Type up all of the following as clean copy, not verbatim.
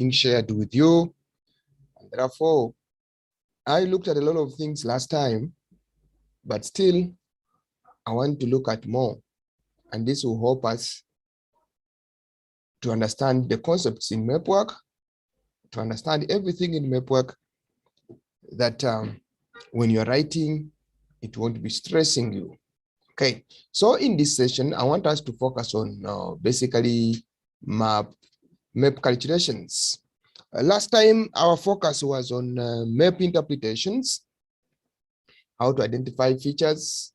being shared with you. And therefore, I looked at a lot of things last time, but still, I want to look at more. And this will help us to understand the concepts in map work, to understand everything in map work, that when you're writing, it won't be stressing you. Okay, so in this session, I want us to focus on basically map calculations. Last time, our focus was on map interpretations, how to identify features,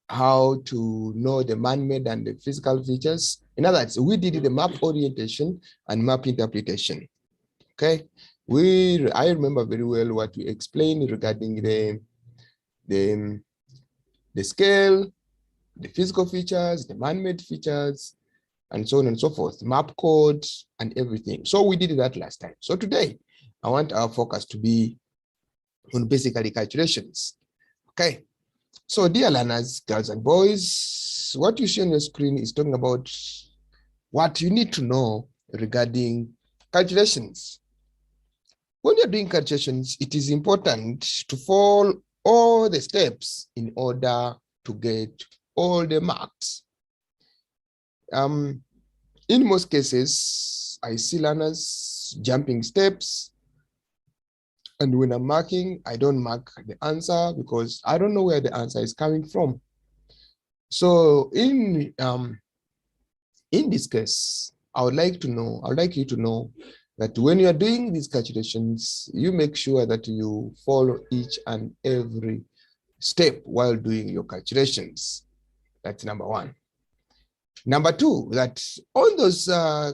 how to know the man-made and the physical features. In other words, we did the map orientation and map interpretation. Okay, I remember very well what we explained regarding the scale, the physical features, the man-made features, and so on and so forth, map code and everything. So we did that last time. So today, I want our focus to be on basically calculations. Okay, so dear learners, girls and boys, what you see on your screen is talking about what you need to know regarding calculations. When you're doing calculations, it is important to follow all the steps in order to get all the marks. In most cases, I see learners jumping steps, and when I'm marking, I don't mark the answer because I don't know where the answer is coming from. So in this case, I would like you to know that when you are doing these calculations, you make sure that you follow each and every step while doing your calculations. That's number one. Number two, that on those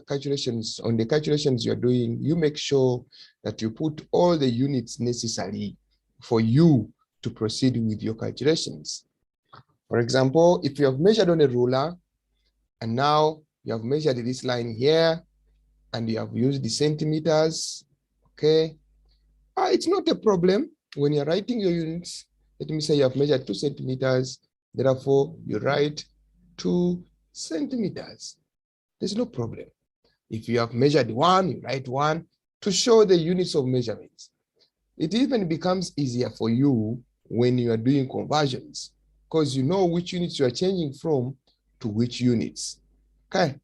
calculations, on the calculations you're doing, you make sure that you put all the units necessary for you to proceed with your calculations. For example, if you have measured on a ruler, and now you have measured this line here, and you have used the centimeters, okay? It's not a problem when you're writing your units. Let me say you have measured 2 centimeters, therefore you write 2 centimeters. There's no problem. If you have measured 1, you write 1 to show the units of measurements. It even becomes easier for you when you are doing conversions because you know which units you are changing from to which units. Okay,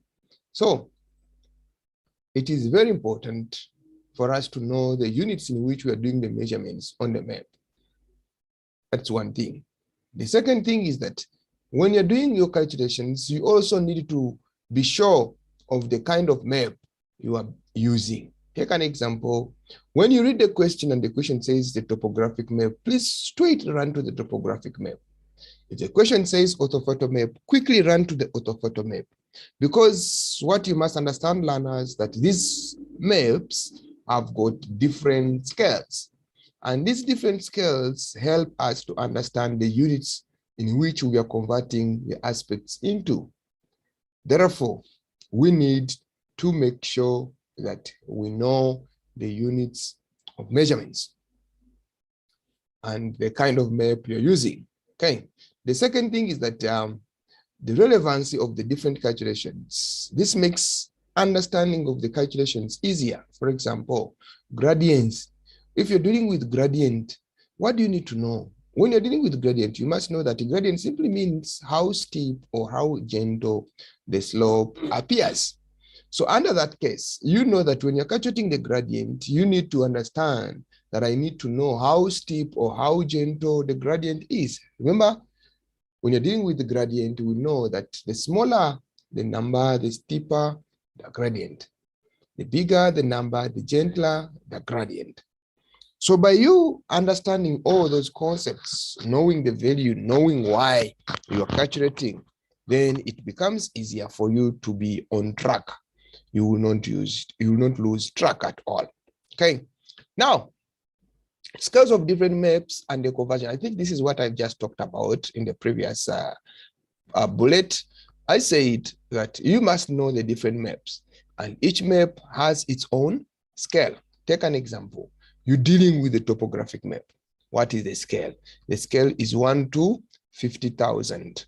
so it is very important for us to know the units in which we are doing the measurements on the map. That's one thing. The second thing is that when you're doing your calculations, you also need to be sure of the kind of map you are using. Take an example. When you read the question and the question says the topographic map, please straight run to the topographic map. If the question says orthophoto map, quickly run to the orthophoto map. Because what you must understand, learners, that these maps have got different scales. And these different scales help us to understand the units in which we are converting the aspects into. Therefore, we need to make sure that we know the units of measurements and the kind of map you're using. Okay. The second thing is that the relevancy of the different calculations. This makes understanding of the calculations easier. For example, gradients. If you're dealing with gradient, what do you need to know? When you're dealing with gradient, you must know that a gradient simply means how steep or how gentle the slope appears. So under that case, you know that when you're calculating the gradient, you need to understand that I need to know how steep or how gentle the gradient is. Remember, when you're dealing with the gradient, we know that the smaller the number, the steeper the gradient. The bigger the number, the gentler the gradient. So by you understanding all those concepts, knowing the value, knowing why you're calculating, then it becomes easier for you to be on track. You will not lose track at all. Okay. Now, scales of different maps and the conversion. I think this is what I've just talked about in the previous bullet. I said that you must know the different maps, and each map has its own scale. Take an example. You're dealing with the topographic map. What is the scale? The scale is 1 to 50,000.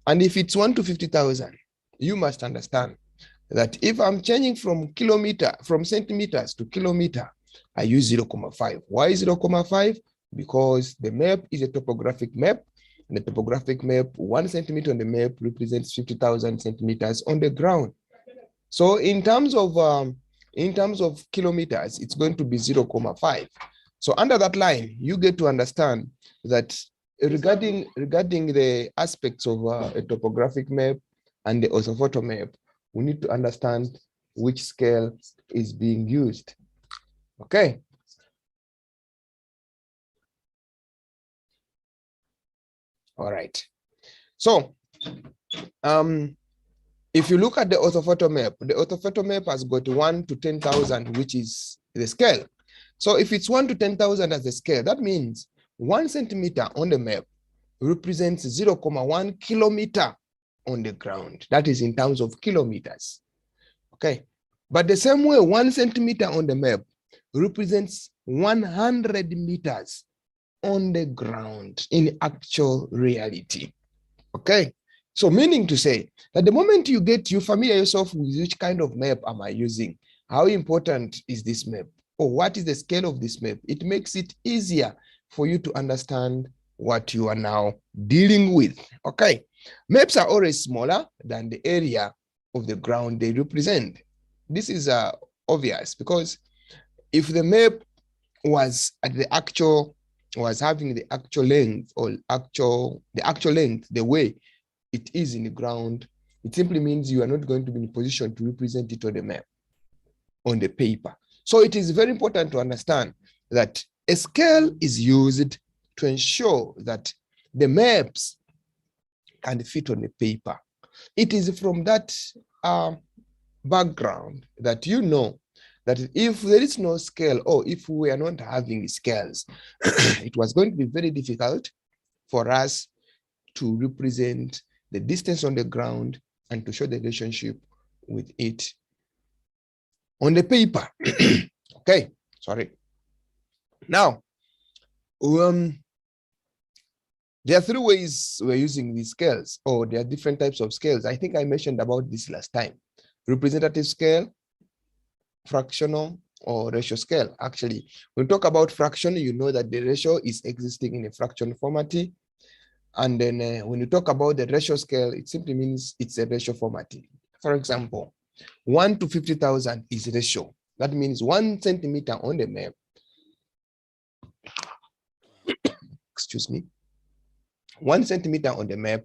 And if it's 1 to 50,000, you must understand that if I'm changing from centimeters to kilometer, I use 0.5. Why 0.5? Because the map is a topographic map. And the topographic map, 1 centimeter on the map represents 50,000 centimeters on the ground. So in terms of kilometers, it's going to be 0.5. So under that line, you get to understand that regarding the aspects of a topographic map and the orthophoto map, we need to understand which scale is being used. Okay. All right. So if you look at the orthophoto map has got 1 to 10,000, which is the scale. So if it's 1 to 10,000 as the scale, that means 1 centimeter on the map represents 0.1 kilometer on the ground. That is in terms of kilometers. Okay. But the same way, 1 centimeter on the map represents 100 meters on the ground in actual reality. Okay. So meaning to say that the moment you familiar yourself with which kind of map am I using, how important is this map, or what is the scale of this map, it makes it easier for you to understand what you are now dealing with. Okay. Maps are always smaller than the area of the ground they represent. This is obvious, because if the map was at the actual, was having the actual length, or the actual length, the way it is in the ground, it simply means you are not going to be in a position to represent it on the map, on the paper. So it is very important to understand that a scale is used to ensure that the maps can fit on the paper. It is from that background that you know that if there is no scale, or if we are not having scales, it was going to be very difficult for us to represent the distance on the ground and to show the relationship with it on the paper. Okay, sorry. Now, there are 3 ways we're using these scales, or there are different types of scales. I think I mentioned about this last time. Representative scale, fractional, or ratio scale. Actually, when we talk about fraction, you know that the ratio is existing in a fraction format. And then when you talk about the ratio scale, it simply means it's a ratio format. For example, 1 to 50,000 is ratio. That means 1 centimeter on the map, excuse me, 1 centimeter on the map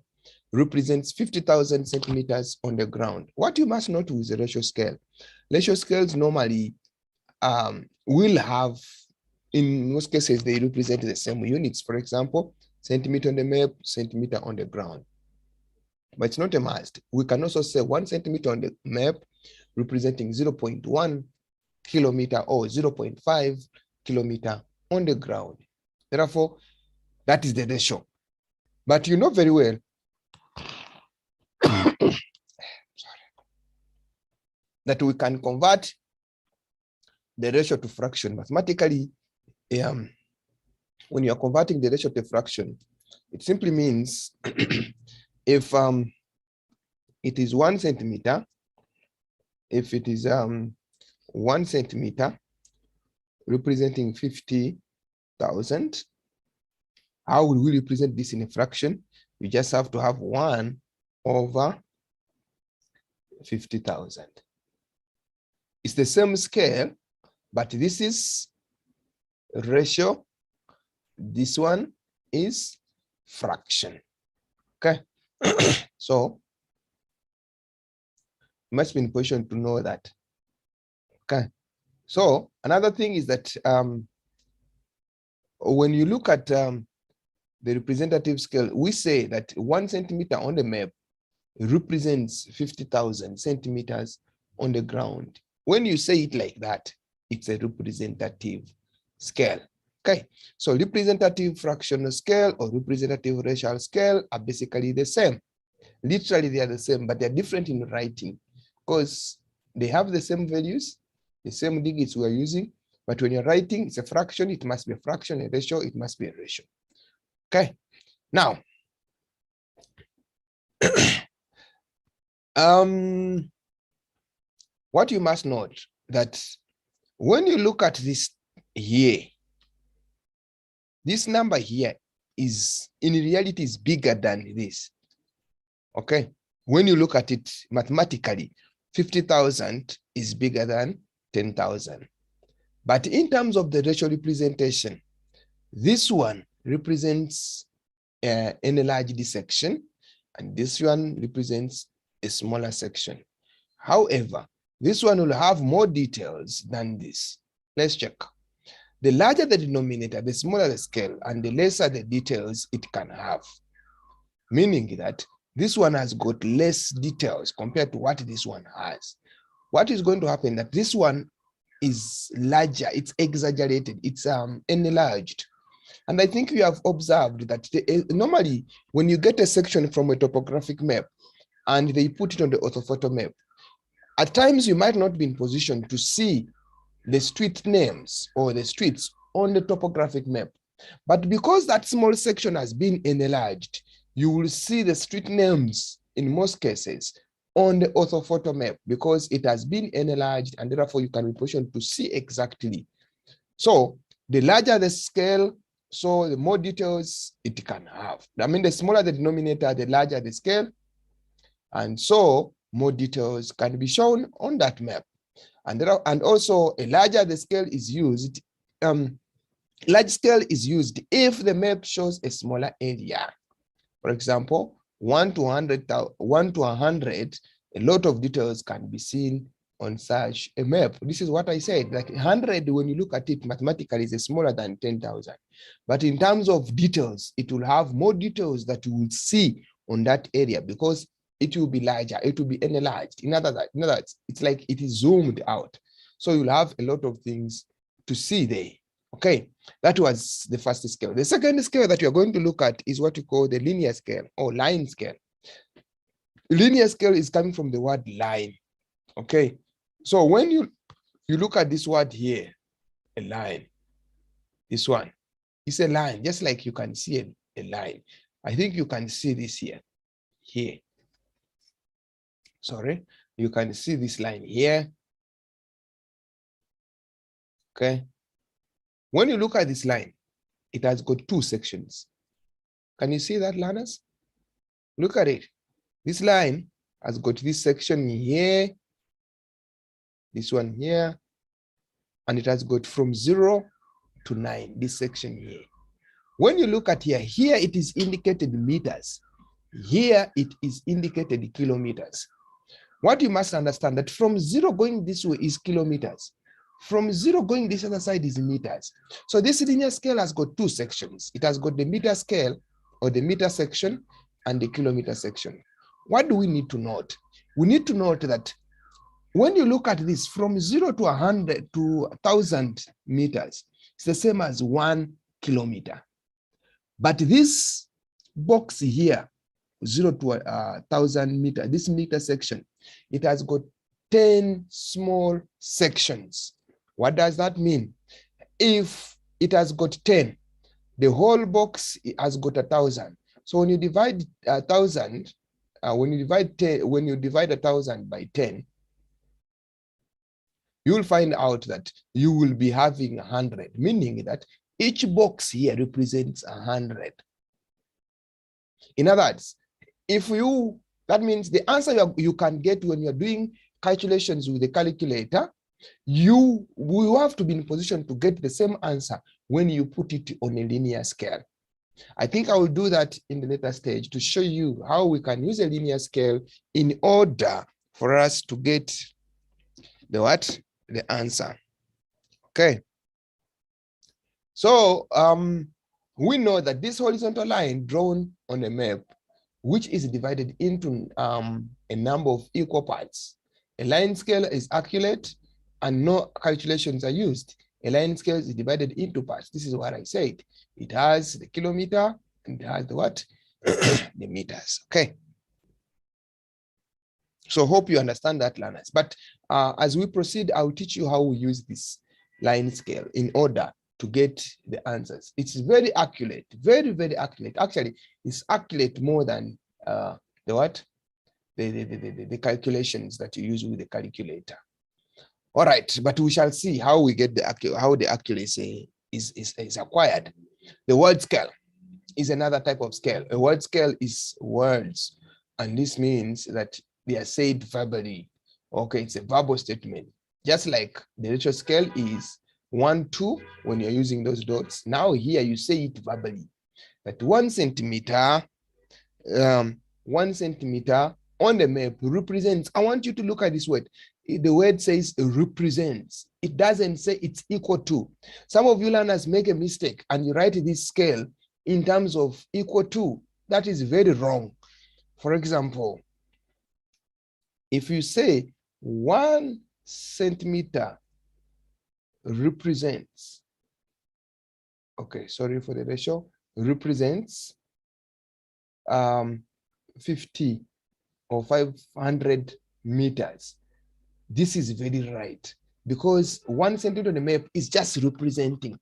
represents 50,000 centimeters on the ground. What you must note with the ratio scale, ratio scales normally will have, in most cases, they represent the same units. For example, centimeter on the map, centimeter on the ground. But it's not a must. We can also say 1 centimeter on the map representing 0.1 kilometer or 0.5 kilometer on the ground. Therefore, that is the ratio. But you know very well that we can convert the ratio to fraction mathematically. When you're converting the ratio to fraction, it simply means if it is 1 centimeter, if it is 1 centimeter representing 50,000, how will we represent this in a fraction? You just have to have 1 over 50,000. It's the same scale, but this is ratio. This one is fraction. Okay. So you must be in position to know that. Okay. So another thing is that when you look at the representative scale, we say that 1 centimeter on the map represents 50,000 centimeters on the ground. When you say it like that, it's a representative scale. Okay, so representative fractional scale or representative racial scale are basically the same. Literally, they are the same, but they're different in writing because they have the same values, the same digits we are using, but when you're writing, it's a fraction, it must be a fraction, a ratio, it must be a ratio. Okay, now, what you must note that when you look at this here, this number here is in reality is bigger than this. Okay. When you look at it mathematically, 50,000 is bigger than 10,000. But in terms of the ratio representation, this one represents an enlarged section, and this one represents a smaller section. However, this one will have more details than this. Let's check. The larger the denominator, the smaller the scale, and the lesser the details it can have. Meaning that this one has got less details compared to what this one has. What is going to happen that this one is larger, it's exaggerated, it's enlarged. And I think you have observed that normally when you get a section from a topographic map and they put it on the orthophoto map, at times you might not be in position to see the street names or the streets on the topographic map. But because that small section has been enlarged, you will see the street names in most cases on the orthophoto map because it has been enlarged, and therefore you can be positioned to see exactly. So the larger the scale, so the more details it can have. I mean, the smaller the denominator, the larger the scale, and so more details can be shown on that map. And also a larger the scale is used, large scale is used if the map shows a smaller area. For example, 1 to 100, a lot of details can be seen on such a map. This is what I said, like 100, when you look at it mathematically, is smaller than 10,000. But in terms of details, it will have more details that you will see on that area because it will be larger, it will be enlarged. In other words, it's like it is zoomed out. So you'll have a lot of things to see there. Okay, that was the first scale. The second scale that you're going to look at is what you call the linear scale or line scale. Linear scale is coming from the word line. Okay, so when you look at this word here, a line, this one, it's a line, just like you can see a line. I think you can see this here. Sorry, you can see this line here. Okay. When you look at this line, it has got two sections. Can you see that, learners? Look at it. This line has got this section here, this one here, and it has got from 0 to 9, this section here. When you look at here, here it is indicated meters. Here it is indicated kilometers. What you must understand that from 0 going this way is kilometers. From 0 going this other side is meters. So this linear scale has got two sections. It has got the meter scale or the meter section and the kilometer section. What do we need to note? We need to note that when you look at this from 0 to 100 to 1,000 meters, it's the same as 1 kilometer. But this box here, 0 to 1,000 meters, this meter section, it has got 10 small sections. What does that mean? If it has got 10, the whole box has got 1,000. So when you divide 1,000, when you divide 1,000 by 10, you will find out that you will be having 100, meaning that each box here represents 100. In other words, that means the answer you can get when you're doing calculations with the calculator, you will have to be in position to get the same answer when you put it on a linear scale. I think I will do that in the later stage to show you how we can use a linear scale in order for us to get the answer. Okay. So we know that this horizontal line drawn on a map, which is divided into a number of equal parts. A line scale is accurate and no calculations are used. A line scale is divided into parts. This is what I said. It has the kilometer and it has the what? The meters. Okay. So hope you understand that, learners. But as we proceed, I'll teach you how we use this line scale in order to get the answers. It's very accurate, very, very accurate. Actually, it's accurate more than the calculations that you use with the calculator. All right, but we shall see how we get how the accuracy is acquired. The word scale is another type of scale. A word scale is words, and this means that they are said verbally. Okay, it's a verbal statement. Just like the ratio scale is 1, 2 when you're using those dots. Now here you say it verbally. That 1 centimeter, 1 centimeter on the map represents. I want you to look at this word. The word says represents. It doesn't say it's equal to. Some of you learners make a mistake and you write this scale in terms of equal to. That is very wrong. For example, if you say 1 centimeter represents, okay, sorry for the ratio, represents 50 or 500 meters. This is very right, because 1 centimeter on the map is just representing.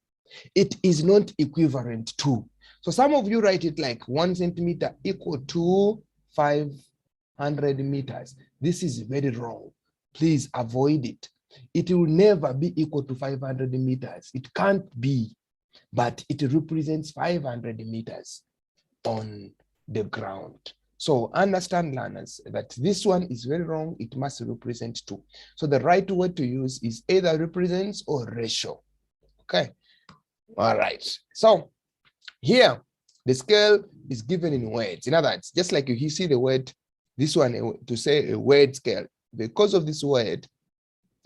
It is not equivalent to. So some of you write it like 1 centimeter equal to 500 meters. This is very wrong. Please avoid it. It will never be equal to 500 meters. It can't be, but it represents 500 meters on the ground. So understand, learners, that this one is very wrong. It must represent 2. So the right word to use is either represents or ratio. Okay. All right. So here, the scale is given in words. In other words, just like you see the word, this one, to say a word scale, because of this word,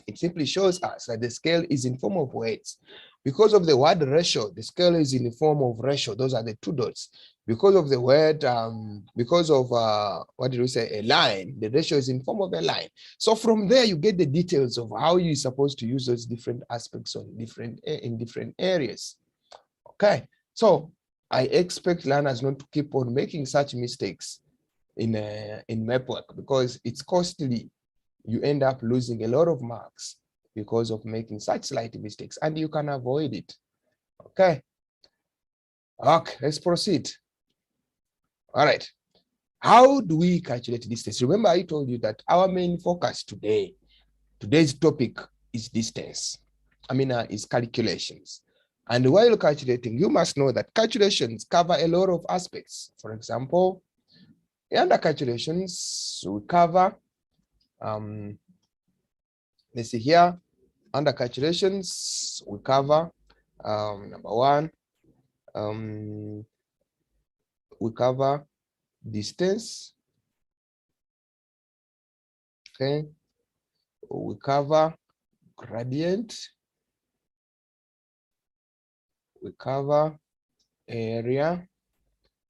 it simply shows us that the scale is in form of words. Because of the word ratio, the scale is in the form of ratio. Those are the 2 dots. Because of the word, because of, what did we say, a line, the ratio is in form of a line. So from there, you get the details of how you're supposed to use those different aspects in different areas. Okay, so I expect learners not to keep on making such mistakes in map work, because it's costly. You end up losing a lot of marks because of making such slight mistakes, and you can avoid it. Okay. Okay, let's proceed. All right. How do we calculate distance? Remember, I told you that our main focus today's topic is distance. Is calculations. And while calculating, you must know that calculations cover a lot of aspects. For example, under calculations, we cover, let's see here, under calculations, we cover, number 1, we cover distance. Okay, we cover gradient, we cover area,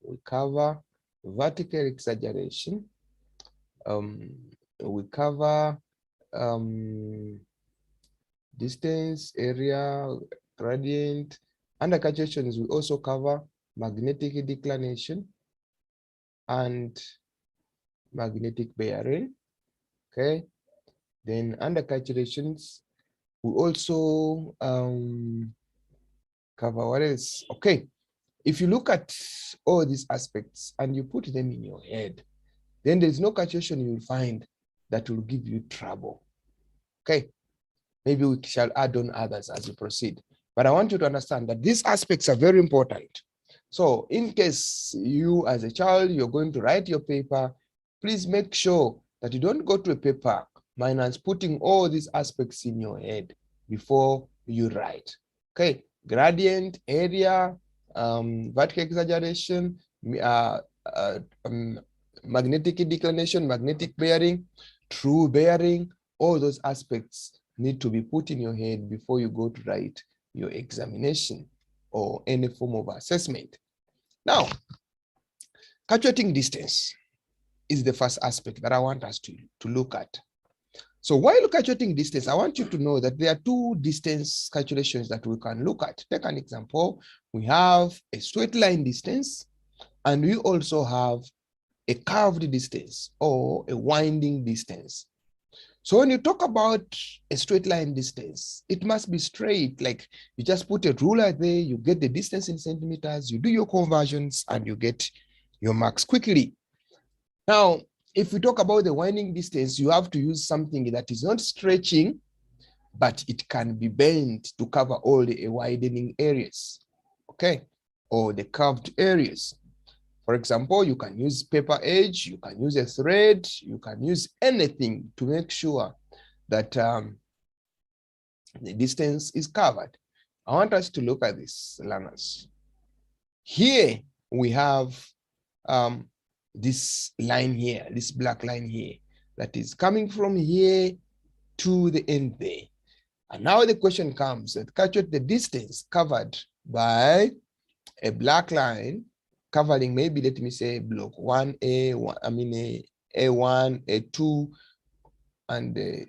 we cover vertical exaggeration, we cover distance, area, gradient. Under calculations, we also cover magnetic declination and magnetic bearing. Okay, then under calculations, we also cover what else? Okay, if you look at all these aspects and you put them in your head, then there's no calculation you will find that will give you trouble. Okay, maybe we shall add on others as we proceed, but I want you to understand that these aspects are very important. So in case you as a child, you're going to write your paper, please make sure that you don't go to a paper minus putting all these aspects in your head before you write. Okay, gradient, area, vertical exaggeration, magnetic declination, magnetic bearing, true bearing, all those aspects need to be put in your head before you go to write your examination or any form of assessment. Now, calculating distance is the first aspect that I want us to look at. So while calculating distance, I want you to know that there are 2 distance calculations that we can look at. Take an example. We have a straight line distance, and we also have a curved distance or a winding distance. So when you talk about a straight line distance, it must be straight. Like you just put a ruler there, you get the distance in centimeters, you do your conversions, and you get your marks quickly. Now, if we talk about the winding distance, you have to use something that is not stretching, but it can be bent to cover all the widening areas, okay, or the curved areas. For example, you can use paper edge, you can use a thread, you can use anything to make sure that the distance is covered. I want us to look at this, learners. Here we have this line here, this black line here, that is coming from here to the end there. And now the question comes that calculate the distance covered by a black line covering, maybe let me say block 1A, A1, A2, and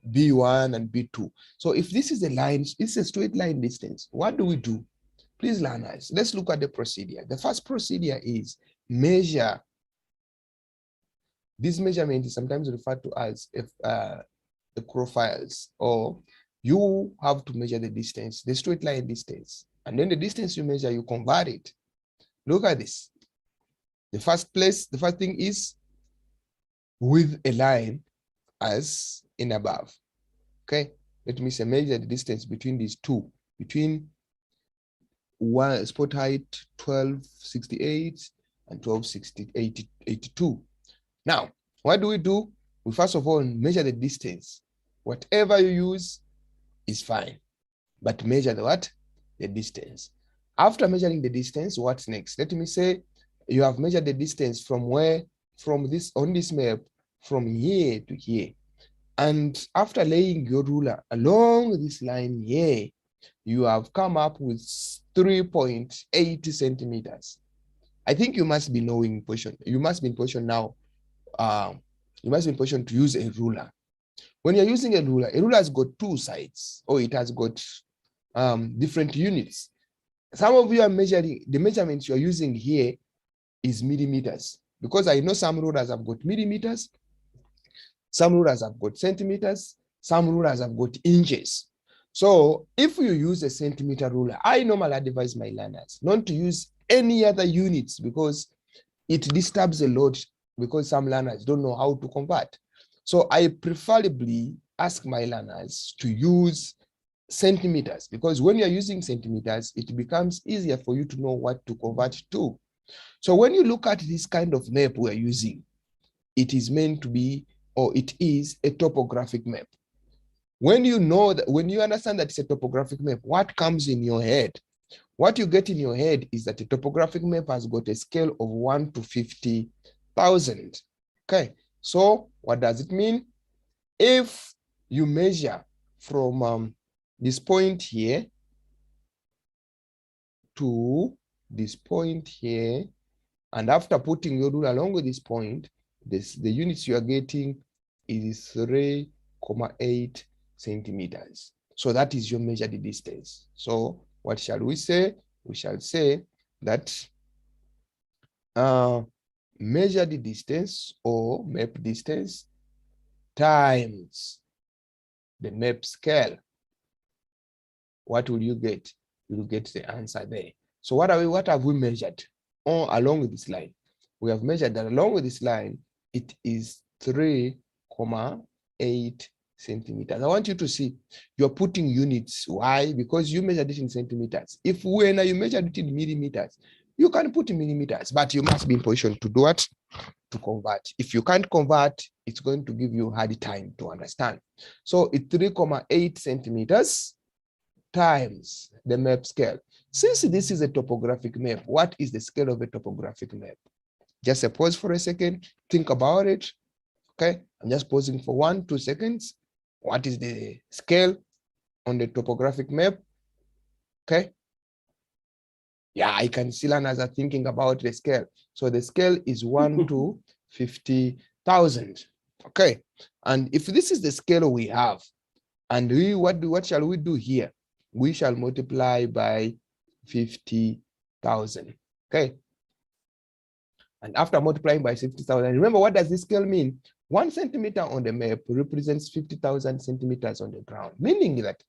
B1 and B2. So if this is a line, it's a straight line distance, what do we do? Please, learners, let's look at the procedure. The first procedure is measure. This measurement is sometimes referred to as the profiles, or you have to measure the distance, the straight line distance, and then the distance you measure, you convert it. Look at this. The first thing is with a line as in above. Okay, let me say measure the distance between these two, between one spot height 1268 and 1282. Now, what do? We first of all measure the distance. Whatever you use is fine, but measure the what? The distance. After measuring the distance, what's next? Let me say you have measured the distance from where, from this, on this map, from here to here. And after laying your ruler along this line here, you have come up with 3.8 centimeters. I think you must be knowing position. You must be in position now. You must be in position to use a ruler. When you're using a ruler has got two sides, or it has got different units. Some of you are measuring, the measurements you're using here is millimeters, because I know some rulers have got millimeters, some rulers have got centimeters, some rulers have got inches. So if you use a centimeter ruler, I normally advise my learners not to use any other units, because it disturbs a lot, because some learners don't know how to convert. So I preferably ask my learners to use centimeters, because when you're using centimeters, it becomes easier for you to know what to convert to. So when you look at this kind of map we're using, it is meant to be, or it is a topographic map. When you know that, when you understand that it's a topographic map, what comes in your head? What you get in your head is that a topographic map has got a scale of 1 to 50,000. Okay, so what does it mean? If you measure from this point here to this point here, and after putting your ruler along with this point, the units you are getting is 3.8 centimeters. So that is your measured distance. So what shall we say? We shall say that measured distance, or map distance, times the map scale. What will you get? You will get the answer there. So what have we measured along this line? We have measured that along with this line, it is 3.8 centimeters. I want you to see you're putting units. Why? Because you measured it in centimeters. If when you measured it in millimeters, you can put in millimeters, but you must be in position to do what? To convert. If you can't convert, it's going to give you a hard time to understand. So it's 3.8 centimeters times the map scale. Since this is a topographic map, what is the scale of a topographic map? Just a pause for a second, think about it. Okay, I'm just pausing for 1-2 seconds. What is the scale on the topographic map? Okay. Yeah, I can see learners are thinking about the scale. So the scale is 1 to 50,000. Okay, and if this is the scale we have, and what shall we do here? We shall multiply by 50,000. Okay. And after multiplying by 50,000, remember, what does this scale mean? 1 centimeter on the map represents 50,000 centimeters on the ground, meaning that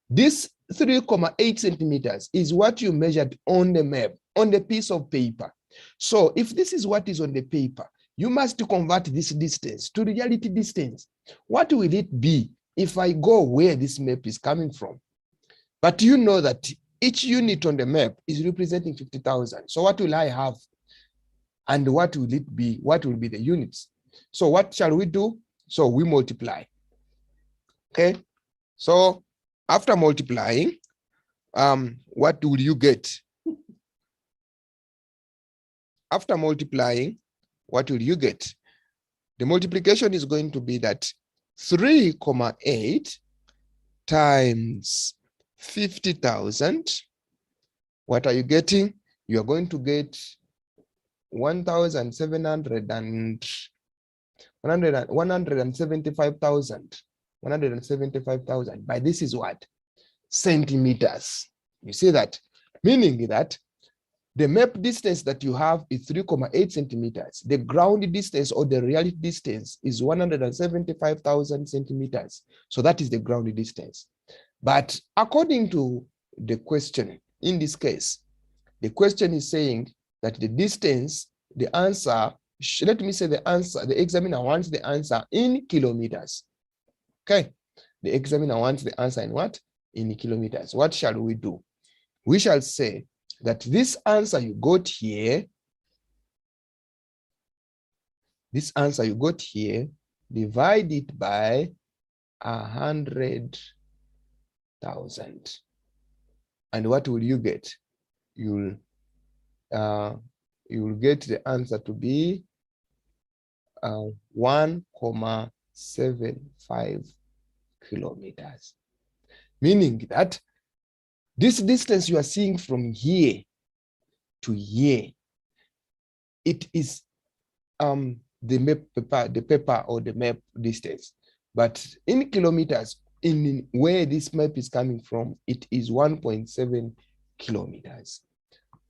this 3.8 centimeters is what you measured on the map, on the piece of paper. So if this is what is on the paper, you must convert this distance to reality distance. What will it be? if I go where this map is coming from. But you know that each unit on the map is representing 50,000. So what will I have? And what will it be? What will be the units? So what shall we do? So we multiply. Okay. So after multiplying, what will you get? After multiplying, what will you get? The multiplication is going to be that 3,8 times 50,000. What are you getting? You are going to get 175,000. 175,000. But this is what? Centimeters. You see that? Meaning that the map distance that you have is 3,8 centimeters. The ground distance or the reality distance is 175,000 centimeters. So that is the ground distance. But according to the question, in this case, the question is saying that the distance, the answer, let me say the answer, the examiner wants the answer in kilometers. Okay. The examiner wants the answer in what? In kilometers. What shall we do? We shall say that this answer you got here, divide it by 100,000. And what will you get? You'll get the answer to be 1,75 kilometers. Meaning that this distance you are seeing from here to here, it is the paper or the map distance. But in kilometers, in where this map is coming from, it is 1.7 kilometers.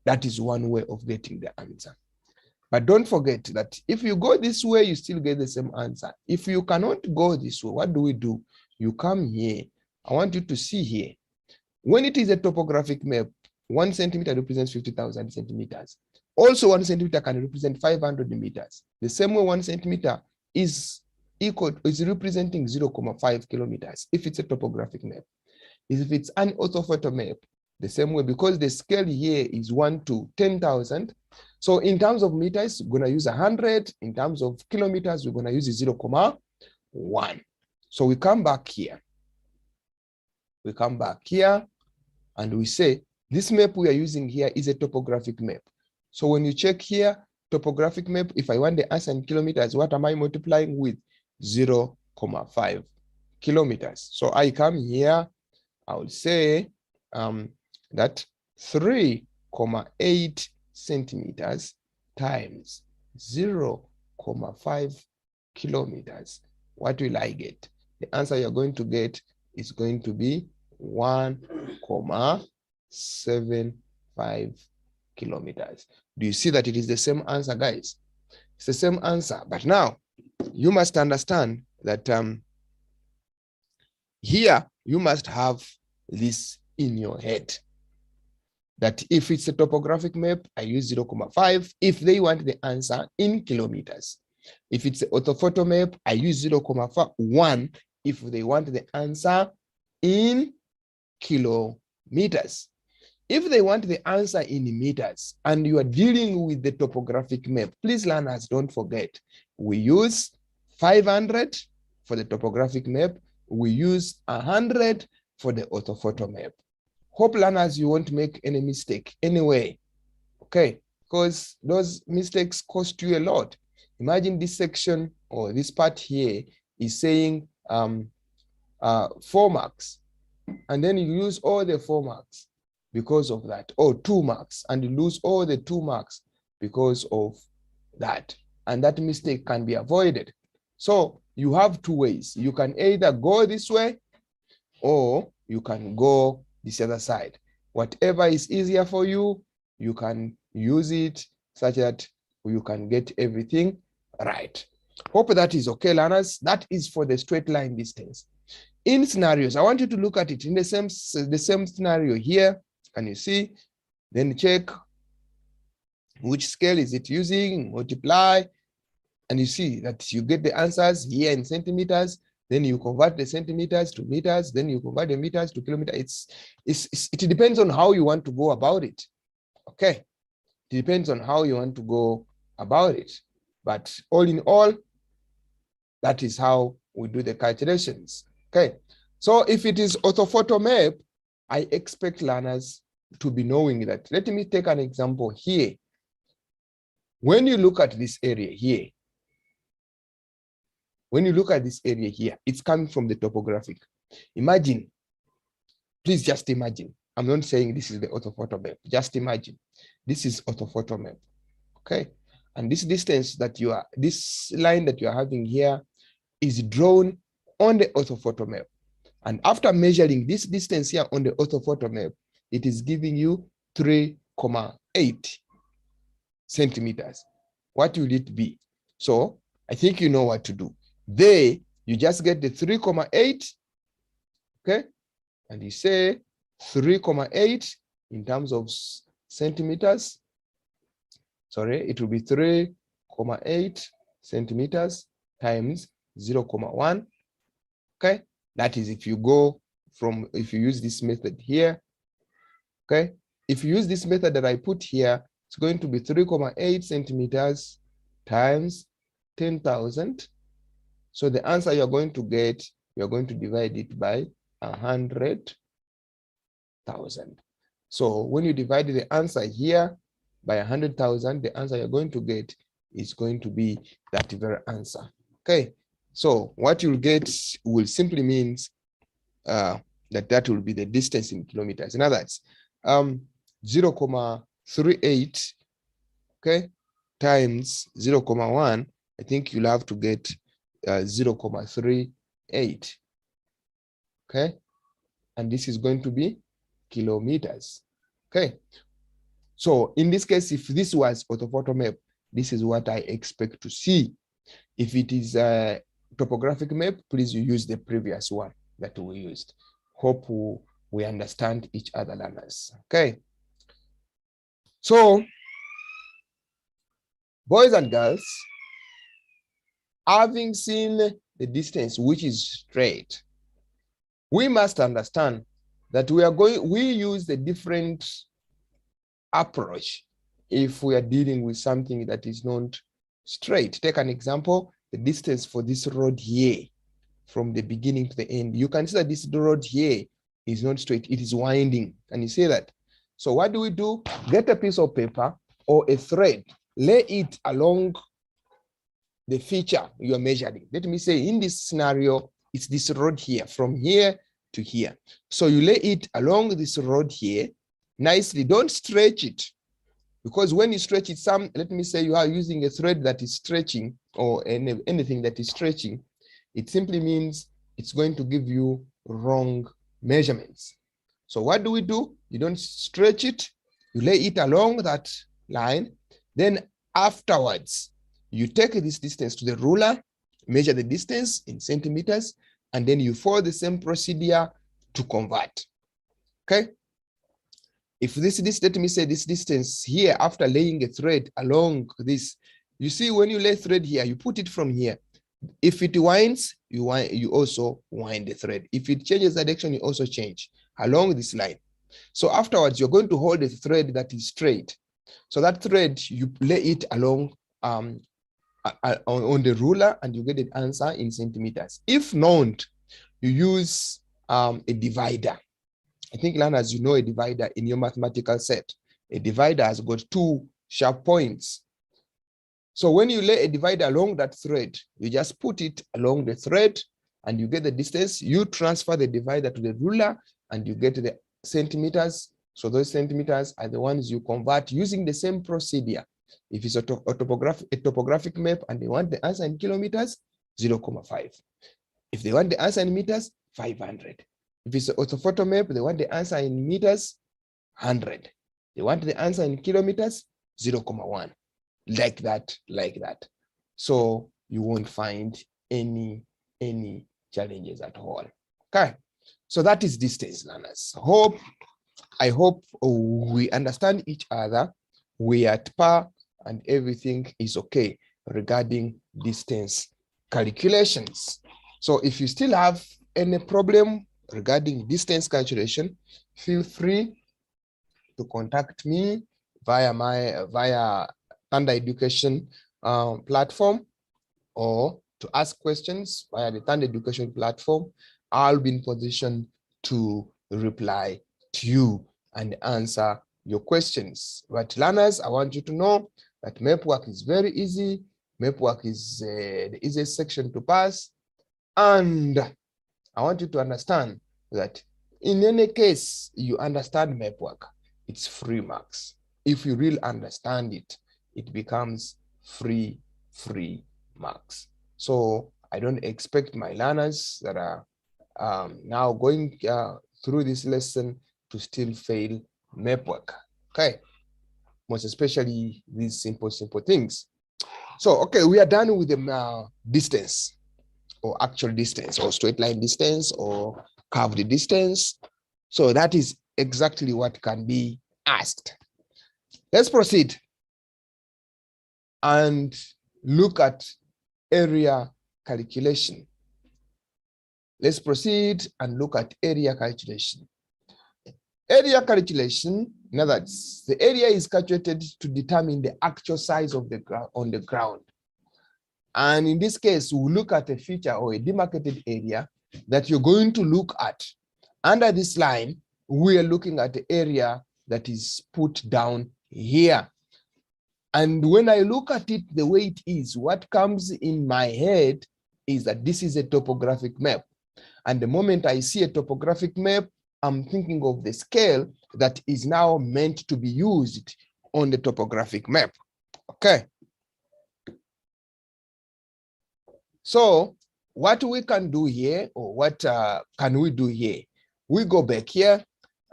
That is one way of getting the answer. But don't forget that if you go this way, you still get the same answer. If you cannot go this way, what do? You come here. I want you to see here. When it is a topographic map, 1 centimeter represents 50,000 centimeters. Also, 1 centimeter can represent 500 meters. The same way 1 centimeter is representing 0.5 kilometers if it's a topographic map. If it's an orthophoto map, the same way, because the scale here is 1 to 10,000. So in terms of meters, we're going to use 100. In terms of kilometers, we're going to use 0.1. So we come back here. And we say, this map we are using here is a topographic map. So when you check here, topographic map, if I want the answer in kilometers, what am I multiplying with? 0.5 kilometers. So I come here, I will say that 3.8 centimeters times 0.5 kilometers. What will I get? The answer you're going to get is going to be 1.75 kilometers. Do you see that it is the same answer, guys? It's the same answer. But now you must understand that here you must have this in your head. That if it's a topographic map, I use 0.5 if they want the answer in kilometers. If it's an orthophoto map, I use 0.1 if they want the answer in kilometers. If they want the answer in meters and you are dealing with the topographic map, please learners, don't forget, we use 500 for the topographic map. We use 100 for the orthophoto map. Hope learners, you won't make any mistake anyway, okay? Because those mistakes cost you a lot. Imagine this section or this part here is saying 4 marks, and then you lose all the 4 marks because of that, or 2 marks, and you lose all the 2 marks because of that. And that mistake can be avoided. So you have 2 ways. You can either go this way or you can go this other side. Whatever is easier for you, you can use it such that you can get everything right. Hope that is okay, learners. That is for the straight line distance. In scenarios, I want you to look at it in the same scenario here. Can you see? Then check which scale is it using, multiply, and you see that you get the answers here in centimeters. then you convert the centimeters to meters, then you convert the meters to kilometers. It depends on how you want to go about it. Okay, it depends on how you want to go about it. But all in all, that is how we do the calculations. Okay, so if it is orthophoto map, I expect learners to be knowing that. Let me take an example here. When you look at this area here, it's coming from the topographic. Imagine, please just imagine. I'm not saying this is the orthophoto map. Just imagine, this is orthophoto map. Okay, and this distance that this line that you are having here is drawn on the orthophoto map. And after measuring this distance here on the orthophoto map, it is giving you 3,8 centimeters. What will it be? So I think you know what to do. There, you just get the 3,8, okay? And you say 3,8 in terms of centimeters. Sorry, it will be 3,8 centimeters times 0,1. Okay, that is if you use this method here. Okay, if you use this method that I put here, it's going to be 3,8 centimeters times 10,000. So the answer you're going to get, you're going to divide it by 100,000. So when you divide the answer here by 100,000, the answer you're going to get is going to be that very answer. Okay, so what you'll get will simply means that will be the distance in kilometers. In other words, 0,38, okay, times 0,1, I think you'll have to get 0,38. Okay, and this is going to be kilometers. Okay, so in this case, if this was orthophoto map, this is what I expect to see. If it is a topographic map, please use the previous one that we used. Hope we understand each other, learners. Okay, so boys and girls, having seen the distance which is straight, we must understand that we use a different approach if we are dealing with something that is not straight. Take an example, the distance for this road here from the beginning to the end. You can see that this road here is not straight, it is winding. Can you see that? So what do? Get a piece of paper or a thread, lay it along the feature you are measuring. Let me say in this scenario, it's this road here, from here to here. So you lay it along this road here nicely. Don't stretch it, because when you stretch it, let me say you are using a thread that is stretching, or anything that is stretching, it simply means it's going to give you wrong measurements. So what do? You don't stretch it, you lay it along that line. Then afterwards, you take this distance to the ruler, measure the distance in centimeters, and then you follow the same procedure to convert. Okay, if let me say this distance here, after laying a thread along this, you see when you lay thread here, you put it from here. If it winds, you also wind the thread. If it changes direction, you also change along this line. So afterwards, you're going to hold the thread that is straight. So that thread, you lay it along on the ruler, and you get the answer in centimeters. If not, you use a divider. I think, learners, you know a divider in your mathematical set. A divider has got two sharp points. So when you lay a divider along that thread, you just put it along the thread and you get the distance. You transfer the divider to the ruler and you get the centimeters. So those centimeters are the ones you convert using the same procedure. If it's a topographic map and they want the answer in kilometers, 0,5. If they want the answer in meters, 500. If it's an orthophoto map, they want the answer in meters, 100. They want the answer in kilometers, 0,1. Like that. So you won't find any challenges at all. Okay, so that is distance, learners. I hope we understand each other. We are at par and everything is okay regarding distance calculations. So if you still have any problem regarding distance calculation, feel free to contact me via Thunder Education platform, or to ask questions via the Thunder Education platform. I'll be in position to reply to you and answer your questions. But learners, I want you to know that map work is very easy. Map work is the easiest section to pass. And I want you to understand that in any case you understand map work, it's free marks. If you really understand it, it becomes free marks. So I don't expect my learners that are now going through this lesson to still fail map work. Okay, most especially these simple things. So okay, we are done with the distance, or actual distance, or straight line distance, or curved distance. So that is exactly what can be asked. Let's proceed and look at area calculation. Let's proceed and look at area calculation. Area calculation, in other words, the area is calculated to determine the actual size of the ground on the ground. And in this case, we'll look at a feature or a demarcated area that you're going to look at. Under this line, we are looking at the area that is put down here. And when I look at it the way it is, what comes in my head is that this is a topographic map. And the moment I see a topographic map, I'm thinking of the scale that is now meant to be used on the topographic map. Okay. So what we can do here, or what can we do here? We go back here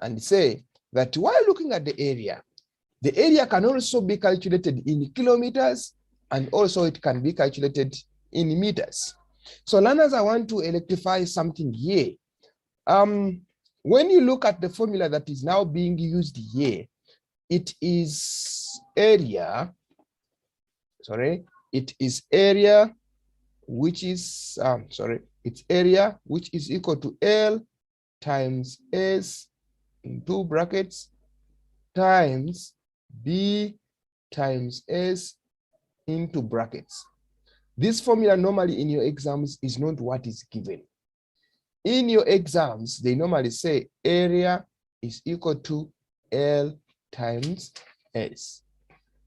and say that while looking at the area can also be calculated in kilometers, and also it can be calculated in meters. So learners, I want to electrify something here. When you look at the formula that is now being used here, it is area, which is, it's area which is equal to L times S in two brackets times B times S into brackets. This formula normally in your exams is not what is given. In your exams, they normally say area is equal to L times S.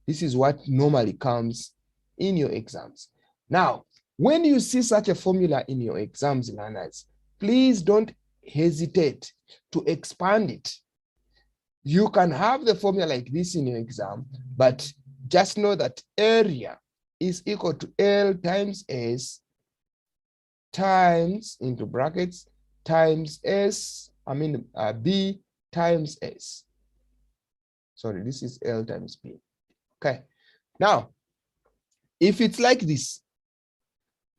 This is what normally comes in your exams. Now, when you see such a formula in your exams, learners, please don't hesitate to expand it. You can have the formula like this in your exam, but just know that area is equal to L times S times into brackets times S, B times S. Sorry, this is L times B. Okay. Now, if it's like this,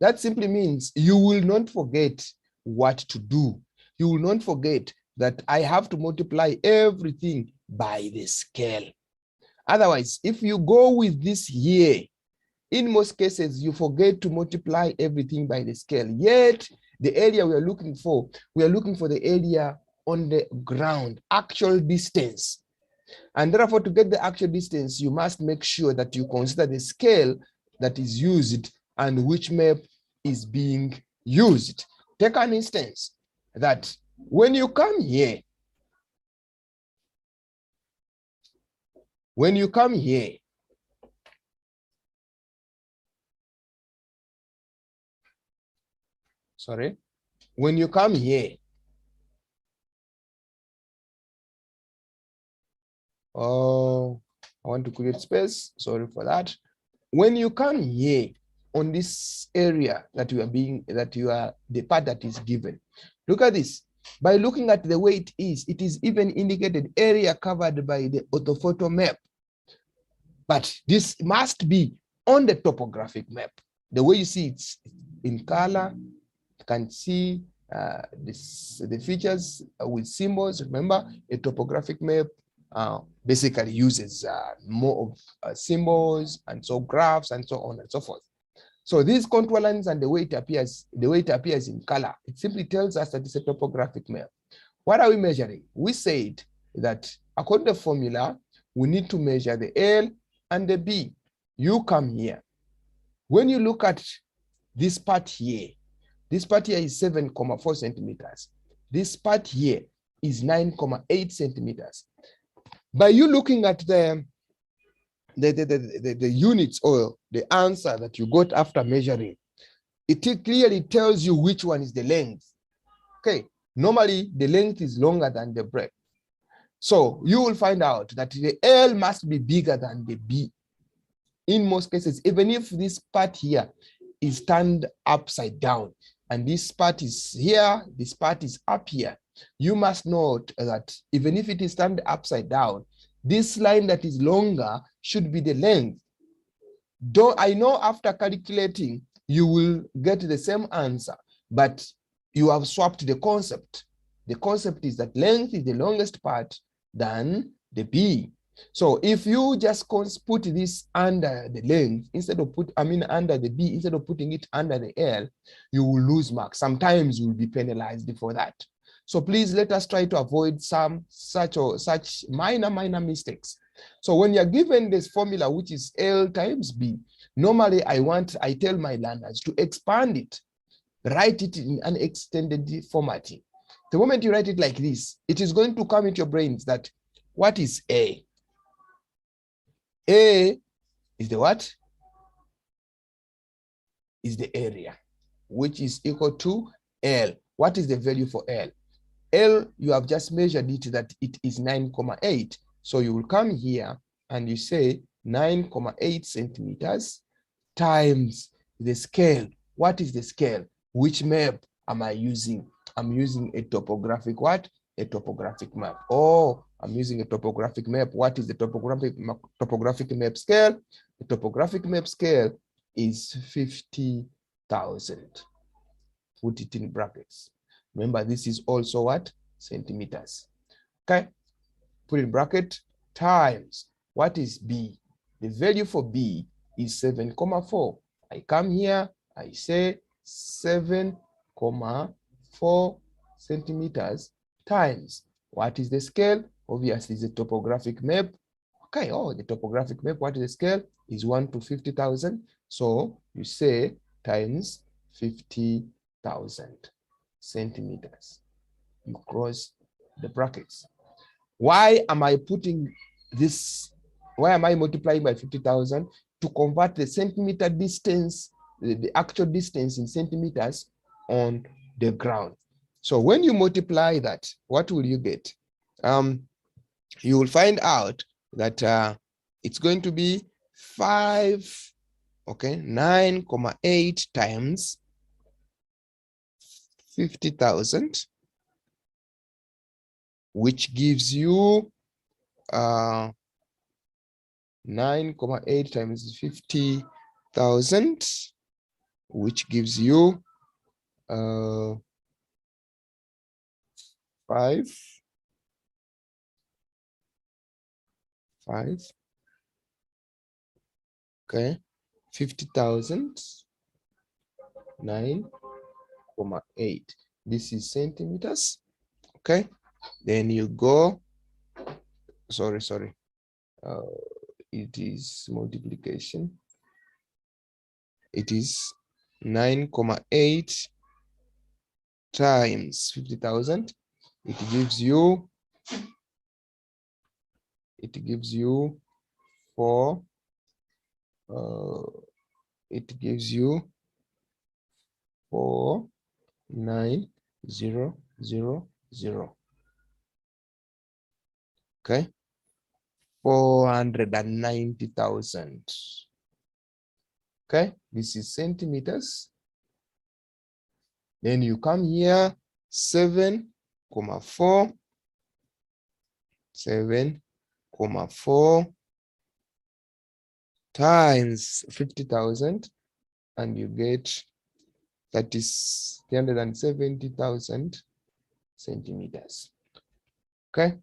that simply means you will not forget what to do. You will not forget that I have to multiply everything by the scale. Otherwise, if you go with this here, in most cases, you forget to multiply everything by the scale. Yet, the area we are looking for the area on the ground, actual distance. And therefore, to get the actual distance, you must make sure that you consider the scale that is used and which map is being used. Take an instance that when you come here, when you come here, oh, I want to create space, sorry for that. When you come here on this area that the part that is given, look at this. By looking at the way it is even indicated area covered by the orthophoto map. But this must be on the topographic map. The way you see it's in color, you can see the features with symbols. Remember, a topographic map basically uses more of symbols and so graphs and so on and so forth. So these contour lines and the way it appears in color, it simply tells us that it's a topographic map. What are we measuring? We said that according to the formula, we need to measure the L and the B. You come here. When you look at this part here is 7.4 centimeters. This part here is 9.8 centimeters. By you looking at the units or the answer that you got after measuring, it clearly tells you which one is the length. Okay, normally the length is longer than the breadth. So you will find out that the L must be bigger than the B. In most cases, even if this part here is turned upside down and this part is here, this part is up here, you must note that even if it is turned upside down, this line that is longer should be the length. Though I know after calculating, you will get the same answer, but you have swapped the concept. The concept is that length is the longest part than the B. So if you just put this under the length instead of under the B, instead of putting it under the L, you will lose marks. Sometimes you will be penalized for that. So please let us try to avoid some such minor mistakes. So when you're given this formula, which is L times B, normally I tell my learners to expand it, write it in an extended formatting. The moment you write it like this, it is going to come into your brains that what is A? A is the what? Is the area, which is equal to L. What is the value for L? L, you have just measured it that it is 9.8. So you will come here and you say 9.8 centimeters times the scale. What is the scale? Which map am I using? I'm using a topographic what? A topographic map. Oh, I'm using a topographic map. What is the topographic map scale? The topographic map scale is 50,000. Put it in brackets. Remember, this is also what? Centimeters. Okay? Put in bracket times. What is B? The value for B is 7.4. I come here, I say 7.4 centimeters times. What is the scale? Obviously, it's a topographic map. Okay, the topographic map, what is the scale? Is 1 to 50,000. So you say times 50,000 centimeters. You cross the brackets. Why am I putting this? Why am I multiplying by 50,000? To convert the centimeter distance, the actual distance in centimeters on the ground. So when you multiply that, what will you get? You will find out that it's going to be 9.8 times 50,000, which gives you 9.8 times 50,000, which gives you 5. Okay, 50,000, 9.8. This is centimeters. Okay, then you go. Sorry. It is multiplication. It is 9.8 times 50,000. It gives you 4. It gives you 4,900. Okay, 490,000. Okay, this is centimeters. Then you come here, 7.4 times 50,000, and you get that is 370,000 centimeters. Okay,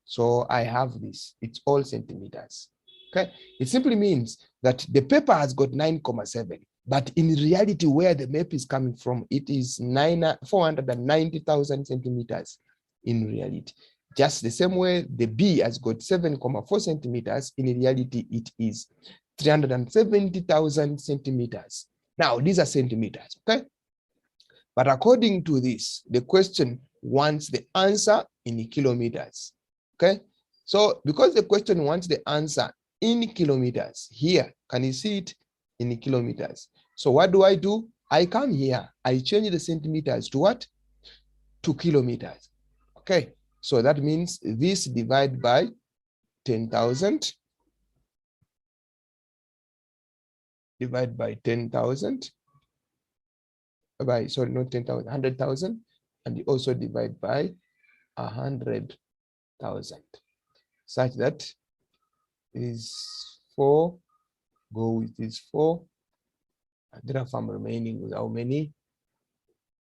so I have this. It's all centimeters. Okay, it simply means that the paper has got 9.7. But in reality, where the map is coming from, it is 490,000 centimeters in reality. Just the same way the B has got 7.4 centimeters, in reality, it is 370,000 centimeters. Now, these are centimeters, okay? But according to this, the question wants the answer in kilometers, okay? So because the question wants the answer in kilometers, here, can you see it in kilometers? So what do? I come here, I change the centimeters to what? To kilometers, okay? So that means this divided by 10,000, divide by 10,000, by, sorry, not 10,000, 100,000, and you also divide by 100,000, such that is 4, go with this 4, and therefore I'm remaining with how many?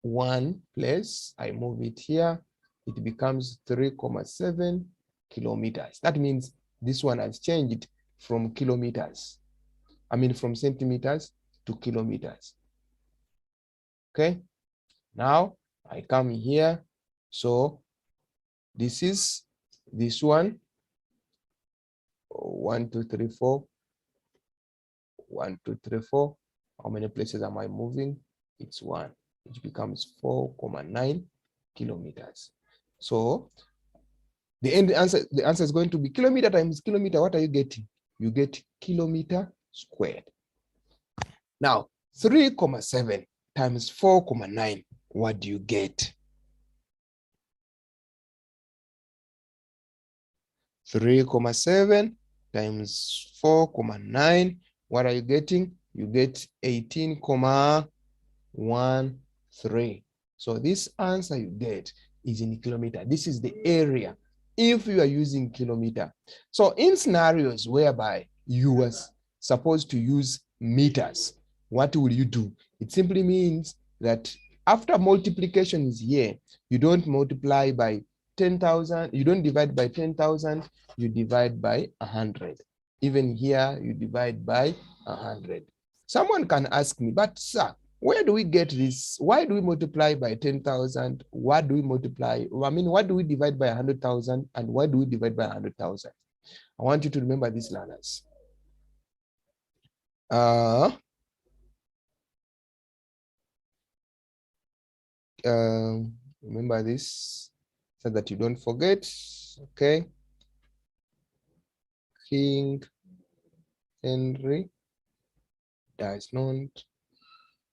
1 place, I move it here, it becomes 3.7 kilometers. That means this one has changed from kilometers, from centimeters to kilometers. Okay, now I come here. So this is this one, 1, 2, 3, 4, 1, 2, 3, 4. How many places am I moving? It's 1, which becomes 4.9 kilometers. So the answer is going to be kilometer times kilometer. What are you getting? You get kilometer squared. Now 3.7 times 4.9, what do you get? 3.7 times 4.9, what are you getting? You get 18.13. So this answer you get is in kilometer. This is the area if you are using kilometer. So in scenarios whereby you were supposed to use meters, what will you do? It simply means that after multiplication is here, you don't multiply by 10,000, you don't divide by 10,000, you divide by 100. Even here, you divide by 100. Someone can ask me, but sir, where do we get this? Why do we multiply by 10,000? What do we multiply? What do we divide by 100,000? And why do we divide by 100,000? I want you to remember these, learners. Remember this so that you don't forget. Okay. King Henry does not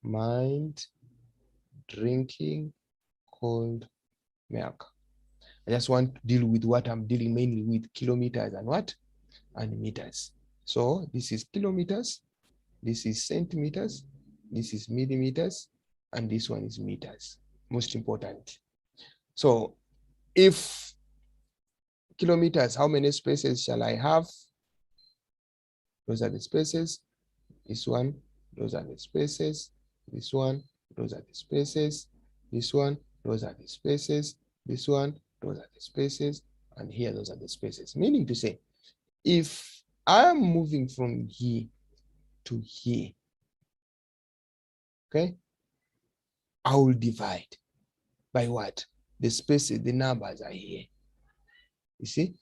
mind drinking cold milk. I just want to deal with what I'm dealing mainly with, kilometers and what? And meters. So this is kilometers, this is centimeters, this is millimeters, and this one is meters. Most important. So if kilometers, how many spaces shall I have? Those are the spaces. This one, those are the spaces. This one, those are the spaces. This one, those are the spaces. This one, those are the spaces. And here, those are the spaces. Meaning to say, if I'm moving from here to here, okay, I will divide by what? The spaces, the numbers are here. You see,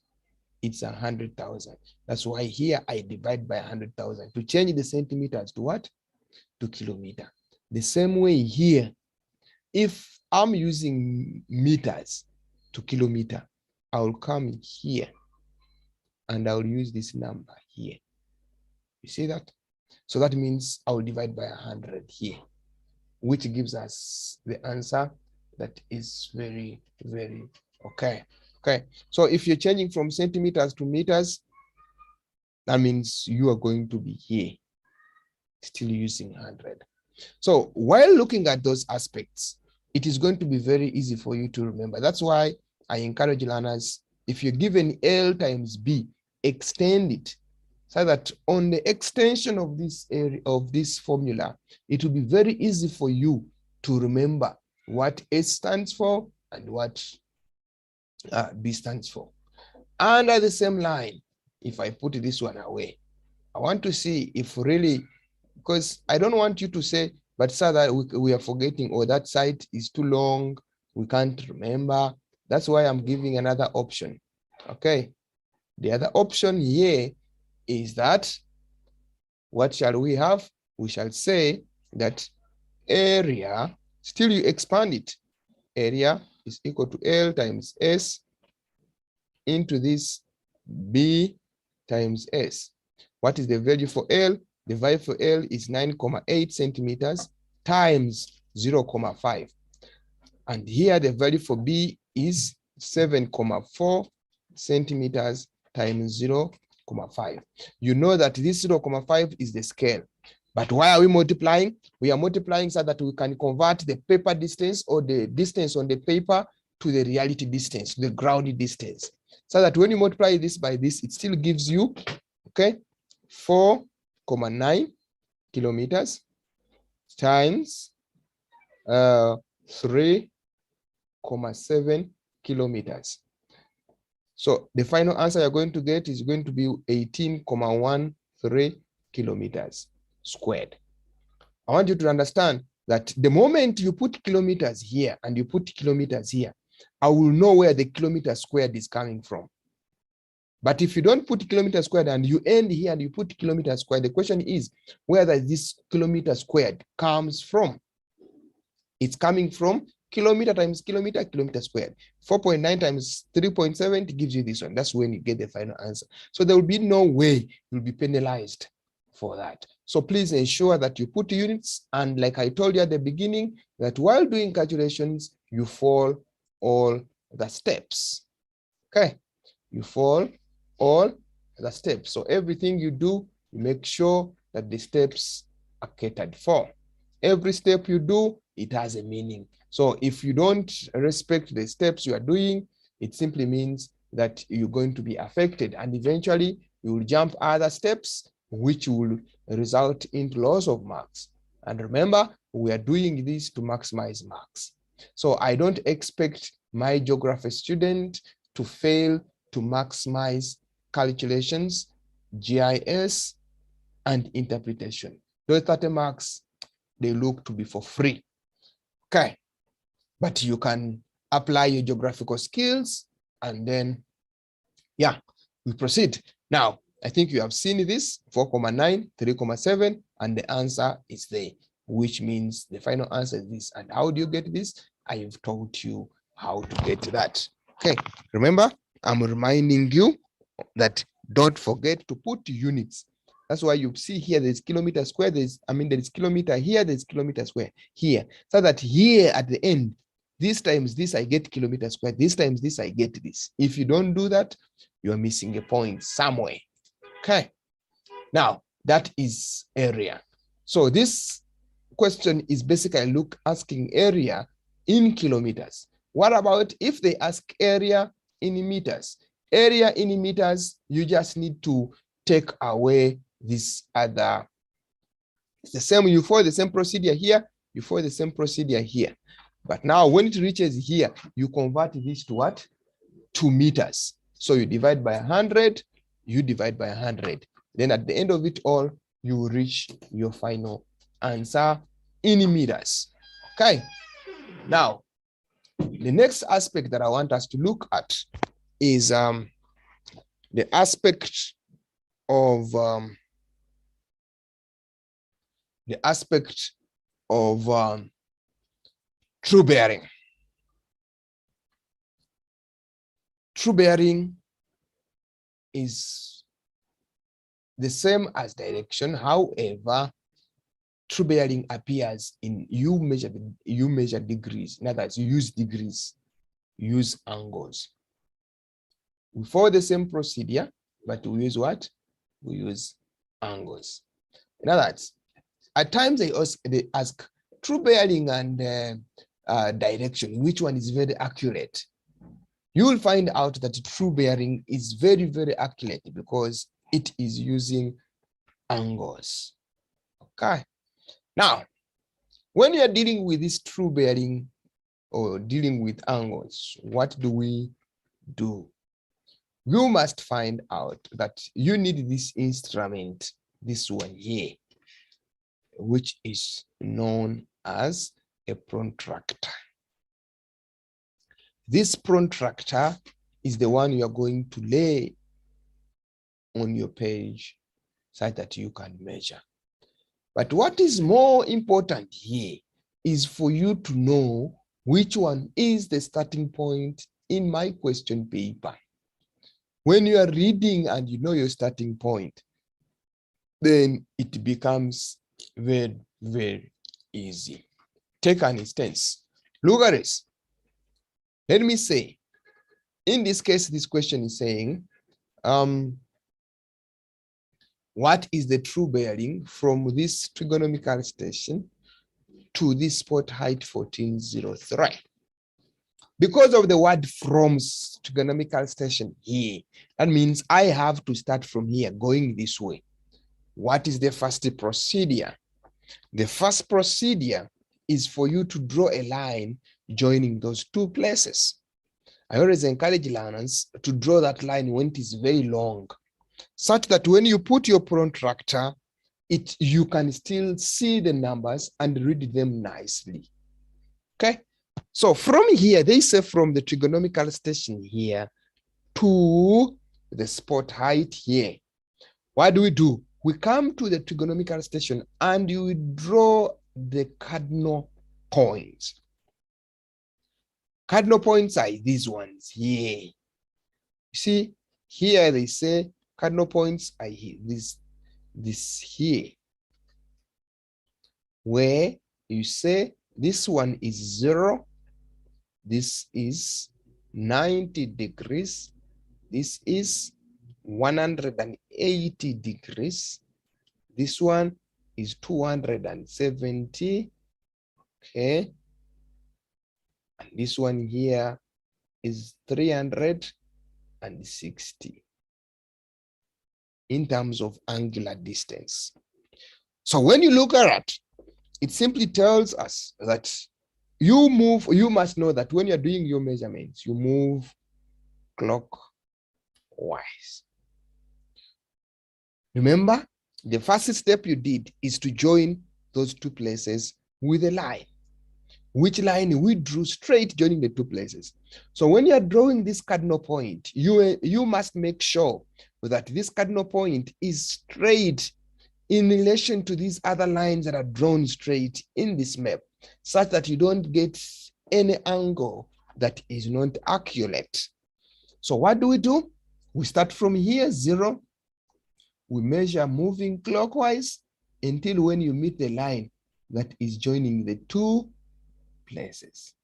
it's 100,000. That's why here I divide by 100,000 to change the centimeters to what? To kilometer. The same way here, if I'm using meters to kilometer, I will come here and I will use this number here. You see that? So that means I will divide by 100 here, which gives us the answer that is very, very okay. Okay, so if you're changing from centimeters to meters, that means you are going to be here, still using 100. So while looking at those aspects, it is going to be very easy for you to remember. That's why I encourage learners, if you're given L times B, extend it so that on the extension of this area, of this formula, it will be very easy for you to remember what S stands for and what B stands for. Under the same line, if I put this one away, I want to see if really because I don't want you to say, but sir, that we are forgetting, or that site is too long, we can't remember. That's why I'm giving another option. Okay. The other option here is that, what shall we have? We shall say that area, still you expand it. Area is equal to L times S into this B times S. What is the value for L? The value for L is 9,8 centimeters times 0,5. And here the value for B is 7,4 centimeters times 0,5. You know that this 0,5 is the scale. But why are we multiplying? We are multiplying so that we can convert the paper distance or the distance on the paper to the reality distance, the ground distance. So that when you multiply this by this, it still gives you, okay, 4,9 kilometers times 3,7 kilometers. So the final answer you're going to get is going to be 18,13 kilometers squared. I want you to understand that the moment you put kilometers here and you put kilometers here, I will know where the kilometer squared is coming from. But if you don't put kilometer squared and you end here and you put kilometer squared, the question is whether this kilometer squared comes from. It's coming from kilometer times kilometer, kilometer squared. 4.9 times 3.7 gives you this one. That's when you get the final answer. So there will be no way you'll be penalized for that. So please ensure that you put units. And like I told you at the beginning, that while doing calculations, you follow all the steps. Okay. You follow all the steps. So everything you do, you make sure that the steps are catered for. Every step you do, it has a meaning. So if you don't respect the steps you are doing, it simply means that you're going to be affected, and eventually you will jump other steps, which will result in loss of marks. And remember, we are doing this to maximize marks. So I don't expect my geography student to fail to maximize calculations, GIS, and interpretation. Those 30 marks, they look to be for free. Okay. But you can apply your geographical skills, and then, yeah, we proceed. Now, I think you have seen this, 4,9, 3,7, and the answer is there, which means the final answer is this. And how do you get this? I've taught you how to get that. Okay, remember, I'm reminding you that don't forget to put units. That's why you see here there's kilometer square, there is kilometer here, there's kilometer square here. So that here at the end, this times this, I get kilometer square, this times this, I get this. If you don't do that, you're missing a point somewhere. Okay. Now, that is area. So this question is basically asking area in kilometers. What about if they ask area in meters? Area in meters, you just need to take away this other. It's the same, you follow the same procedure here, you follow the same procedure here. But now when it reaches here, you convert this to what? To meters. So you divide by 100, you divide by 100. Then at the end of it all, you will reach your final answer in meters. Okay. Now, the next aspect that I want us to look at is the aspect of true bearing. True bearing is the same as direction. However, true bearing appears in you measure degrees. In other words, you use degrees, use angles. We follow the same procedure, but we use what? We use angles. In other words, at times they ask true bearing and direction, which one is very accurate? You will find out that true bearing is very, very accurate because it is using angles. Okay. Now, when you are dealing with this true bearing or dealing with angles, what do we do? You must find out that you need this instrument, this one here. which is known as a protractor. This protractor is the one you are going to lay on your page so that you can measure. But what is more important here is for you to know which one is the starting point in my question paper. When you are reading and you know your starting point, then it becomes very, very easy. Take an instance. Look at this. Let me say, in this case, this question is saying, what is the true bearing from this trigonometric station to this spot height 1403? Because of the word from trigonometric station here, that means I have to start from here going this way. What is the first procedure? The first procedure is for you to draw a line joining those two places. I always encourage learners to draw that line when it is very long, such that when you put your protractor, you can still see the numbers and read them nicely. Okay? So from here, they say from the trigonometric station here to the spot height here. What do? We come to the trigonometric station and you draw the cardinal points. Cardinal points are these ones here. You see, here they say cardinal points are here, this here, where you say this one is 0, this is 90 degrees, this is 180 degrees, this one is 270, okay, and this one here is 360 in terms of angular distance. So when you look at it, it simply tells us that you must know that when you're doing your measurements, you move clockwise. Remember, the first step you did is to join those two places with a line. Which line we drew straight joining the two places. So when you're drawing this cardinal point, you must make sure that this cardinal point is straight in relation to these other lines that are drawn straight in this map, such that you don't get any angle that is not accurate. So what do? We start from here, 0. We measure moving clockwise until when you meet the line that is joining the two places.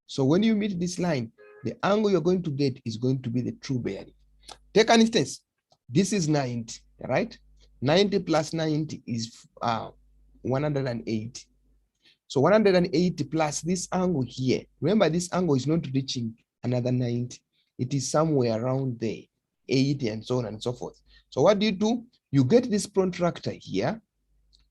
So when you meet this line, the angle you're going to get is going to be the true bearing. Take an instance. This is 90, right? 90 plus 90 is 180. So 180 plus this angle here. Remember, this angle is not reaching another 90. It is somewhere around there, 80 and so on and so forth. So what do? You get this protractor here.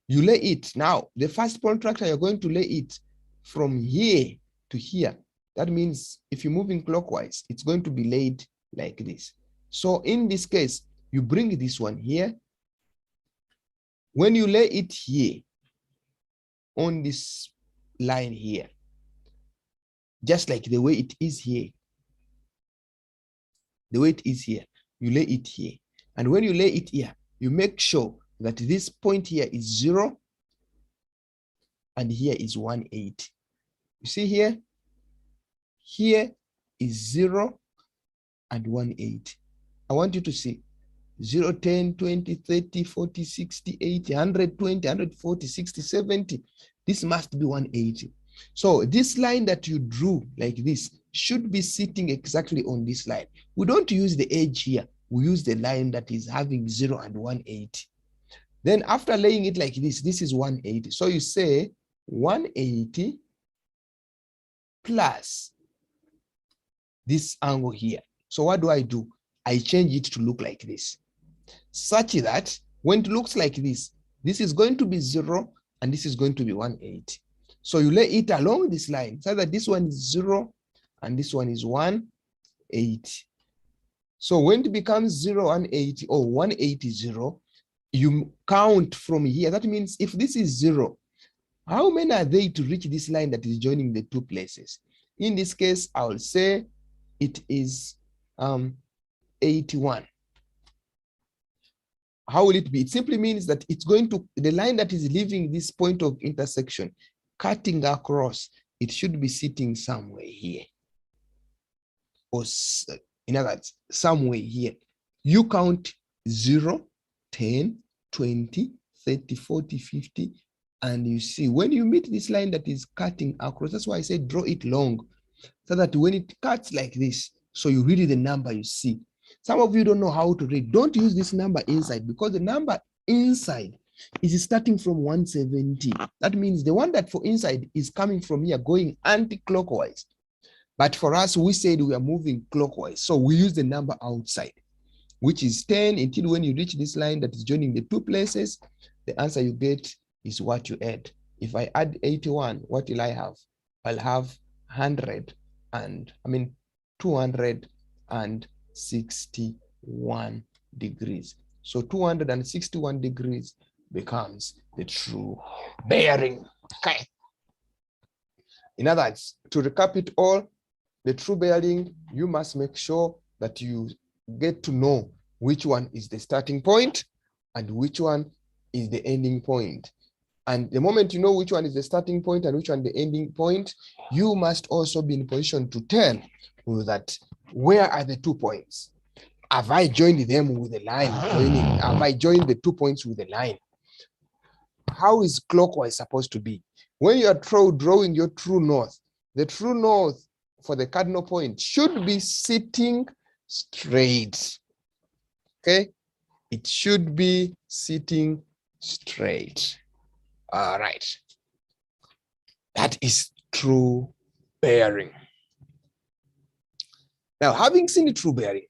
You lay it. Now, the first protractor, you're going to lay it from here to here. That means if you're moving clockwise, it's going to be laid like this. So in this case, you bring this one here. When you lay it here on this line here, just like the way it is here, you lay it here. And when you lay it here, you make sure that this point here is 0 and here is 180. You see here? Here is 0 and 180. I want you to see 0, 10, 20, 30, 40, 60, 80, 120, 140, 60, 70. This must be 180. So this line that you drew like this should be sitting exactly on this line. We don't use the edge here. We use the line that is having 0 and 180. Then after laying it like this, this is 180. So you say 180 plus this angle here. So what do? I change it to look like this, such that when it looks like this, this is going to be 0 and this is going to be 180. So you lay it along this line so that this one is 0 and this one is 180. So when it becomes 0, 180 or 180, 0, you count from here. That means if this is 0, how many are they to reach this line that is joining the two places? In this case, I will say it is 81. How will it be? It simply means that it's going to, the line that is leaving this point of intersection, cutting across, it should be sitting somewhere here. Or in other words, somewhere here. You count 0, 10, 20, 30, 40, 50, and you see when you meet this line that is cutting across, that's why I say draw it long, so that when it cuts like this, so you read the number you see. Some of you don't know how to read. Don't use this number inside, because the number inside is starting from 170. That means the one that for inside is coming from here, going anti-clockwise. But for us, we said we are moving clockwise. So we use the number outside, which is 10, until when you reach this line that is joining the two places, the answer you get is what you add. If I add 81, what will I have? I'll have 261 degrees. So 261 degrees becomes the true bearing. Okay. In other words, to recap it all, the true bearing, you must make sure that you get to know which one is the starting point and which one is the ending point. And the moment you know which one is the starting point and which one the ending point, you must also be in position to tell that where are the 2 points? Have I joined them with a line? Have I joined the 2 points with a line? How is clockwise supposed to be? When you are drawing your true north, the true north for the cardinal point should be sitting straight. Okay? It should be sitting straight. All right. That is true bearing. Now, having seen the true bearing,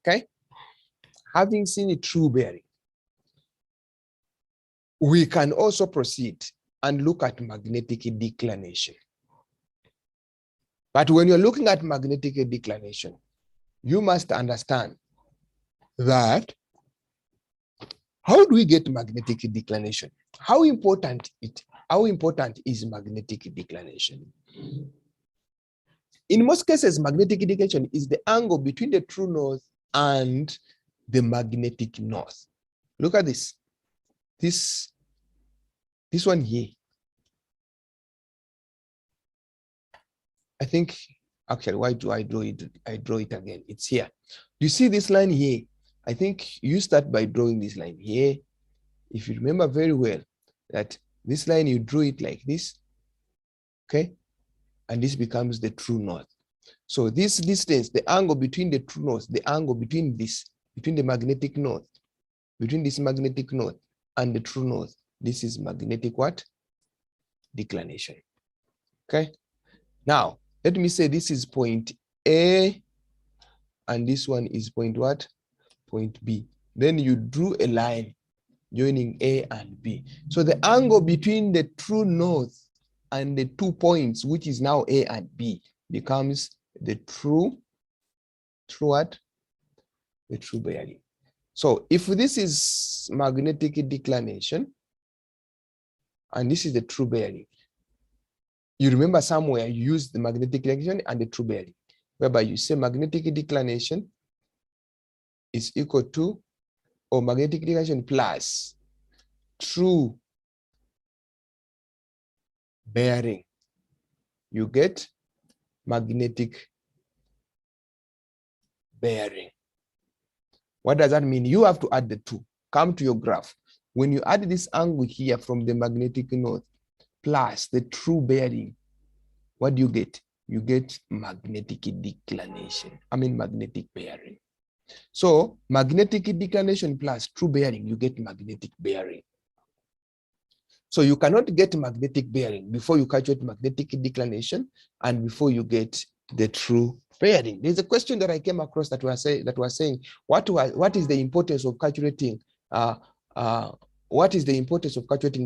okay? Having seen the true bearing, we can also proceed and look at magnetic declination. But when you're looking at magnetic declination, you must understand that how do we get magnetic declination? How important is magnetic declination? In most cases, magnetic declination is the angle between the true north and the magnetic north. Look at this. This one here. I think, actually, why do I draw it? I draw it again. It's here. You see this line here? I think you start by drawing this line here. If you remember very well that this line, you drew it like this, okay? And this becomes the true north. So this distance, the angle between the true north, the angle between this, between the magnetic north, between this magnetic north and the true north, this is magnetic what? Declination. Okay? Now, let me say this is point A, and this one is point what? Point B. Then you drew a line joining A and B. So the angle between the true north and the 2 points, which is now A and B, becomes the true what? The true bearing. So if this is magnetic declination, and this is the true bearing, you remember somewhere you use the magnetic declination and the true bearing, whereby you say magnetic declination is equal to, or magnetic declination plus true bearing. You get magnetic bearing. What does that mean? You have to add the two. Come to your graph. When you add this angle here from the magnetic north plus the true bearing, what do you get? You get magnetic declination. Magnetic bearing. So magnetic declination plus true bearing, you get magnetic bearing. So you cannot get magnetic bearing before you calculate magnetic declination and before you get the true bearing. There's a question that I came across that was saying what is the importance of calculating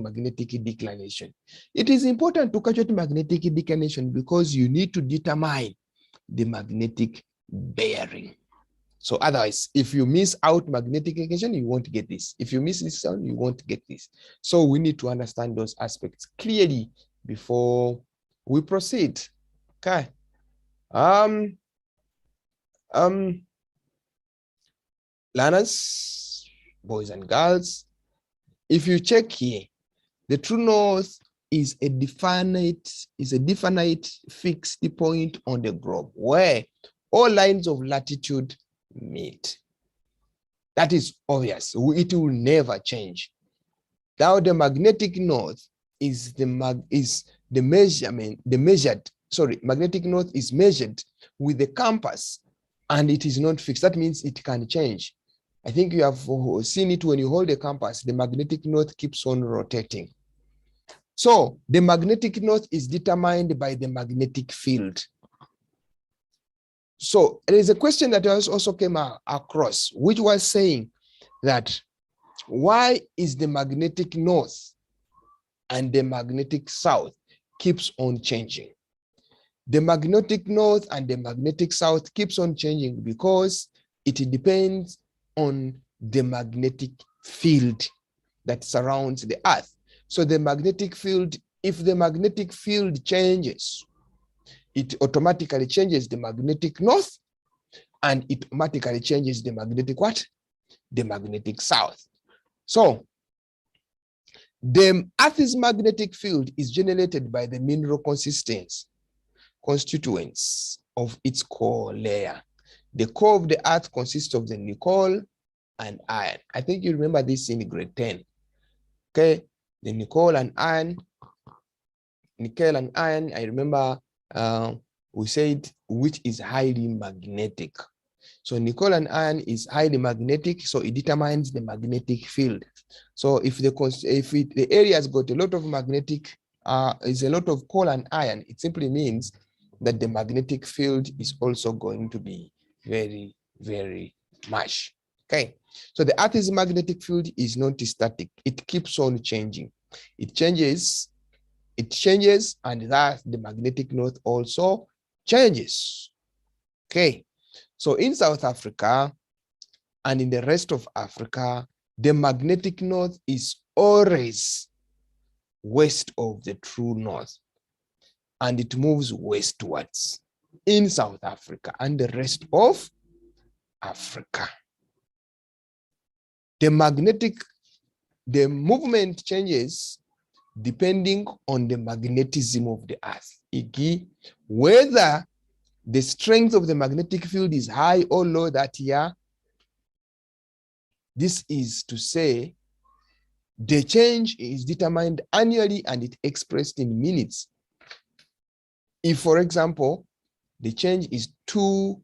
magnetic declination? It is important to calculate magnetic declination because you need to determine the magnetic bearing. So otherwise, if you miss out magnetic declination, you won't get this. If you miss this one, you won't get this. So we need to understand those aspects clearly before we proceed. Okay. Learners, boys and girls, if you check here, the true north is a definite fixed point on the globe where all lines of latitude meet. That is obvious. It will never change. Now the magnetic north is magnetic north is measured with the compass, and it is not fixed. That means it can change. I think you have seen it when you hold a compass, the magnetic north keeps on rotating. So the magnetic north is determined by the magnetic field. So there is a question that also came across, which was saying that why is the magnetic north and the magnetic south keeps on changing? The magnetic north and the magnetic south keeps on changing because it depends on the magnetic field that surrounds the earth. So the magnetic field, if the magnetic field changes, it automatically changes the magnetic north, and it automatically changes the magnetic what? The magnetic south. So the Earth's magnetic field is generated by the mineral constituents of its core layer. The core of the Earth consists of the nickel and iron. I think you remember this in grade 10. Okay, the nickel and iron, I remember we said which is highly magnetic. So nickel and iron is highly magnetic, so it determines the magnetic field. So if the area has got a lot of magnetic, is a lot of coal and iron, it simply means that the magnetic field is also going to be very, very much. Okay, so the Earth's magnetic field is not static; it keeps on changing. It changes, and thus the magnetic north also changes. Okay, so in South Africa and in the rest of Africa, the magnetic north is always west of the true north, and it moves westwards in South Africa and the rest of Africa. The movement changes depending on the magnetism of the earth, whether the strength of the magnetic field is high or low that year. This is to say the change is determined annually and it expressed in minutes. If, for example, the change is 2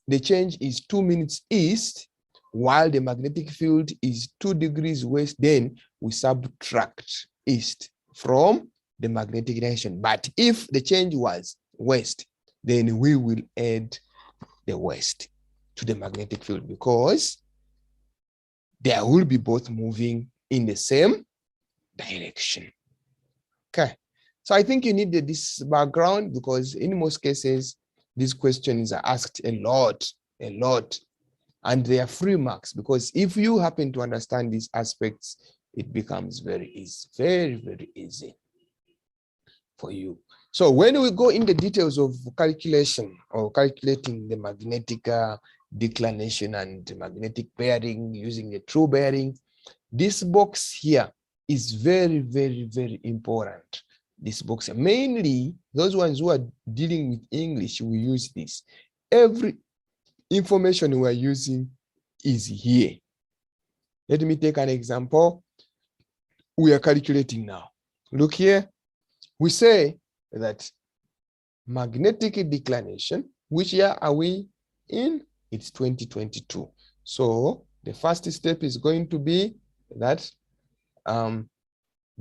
minutes east, while the magnetic field is 2 degrees west, then we subtract east from the magnetic direction. But if the change was west, then we will add the west to the magnetic field because they will be both moving in the same direction. Okay, so I think you need this background because in most cases, these questions are asked a lot, and they are free marks because if you happen to understand these aspects, it becomes very easy, very, very easy for you. So when we go in the details of calculation or calculating the magnetic declination and magnetic bearing using the true bearing, this box here is very, very, very important. This box, mainly those ones who are dealing with English, we use this. Every information we are using is here. Let me take an example. We are calculating now. Look here. We say that magnetic declination, which year are we in? It's 2022. So the first step is going to be that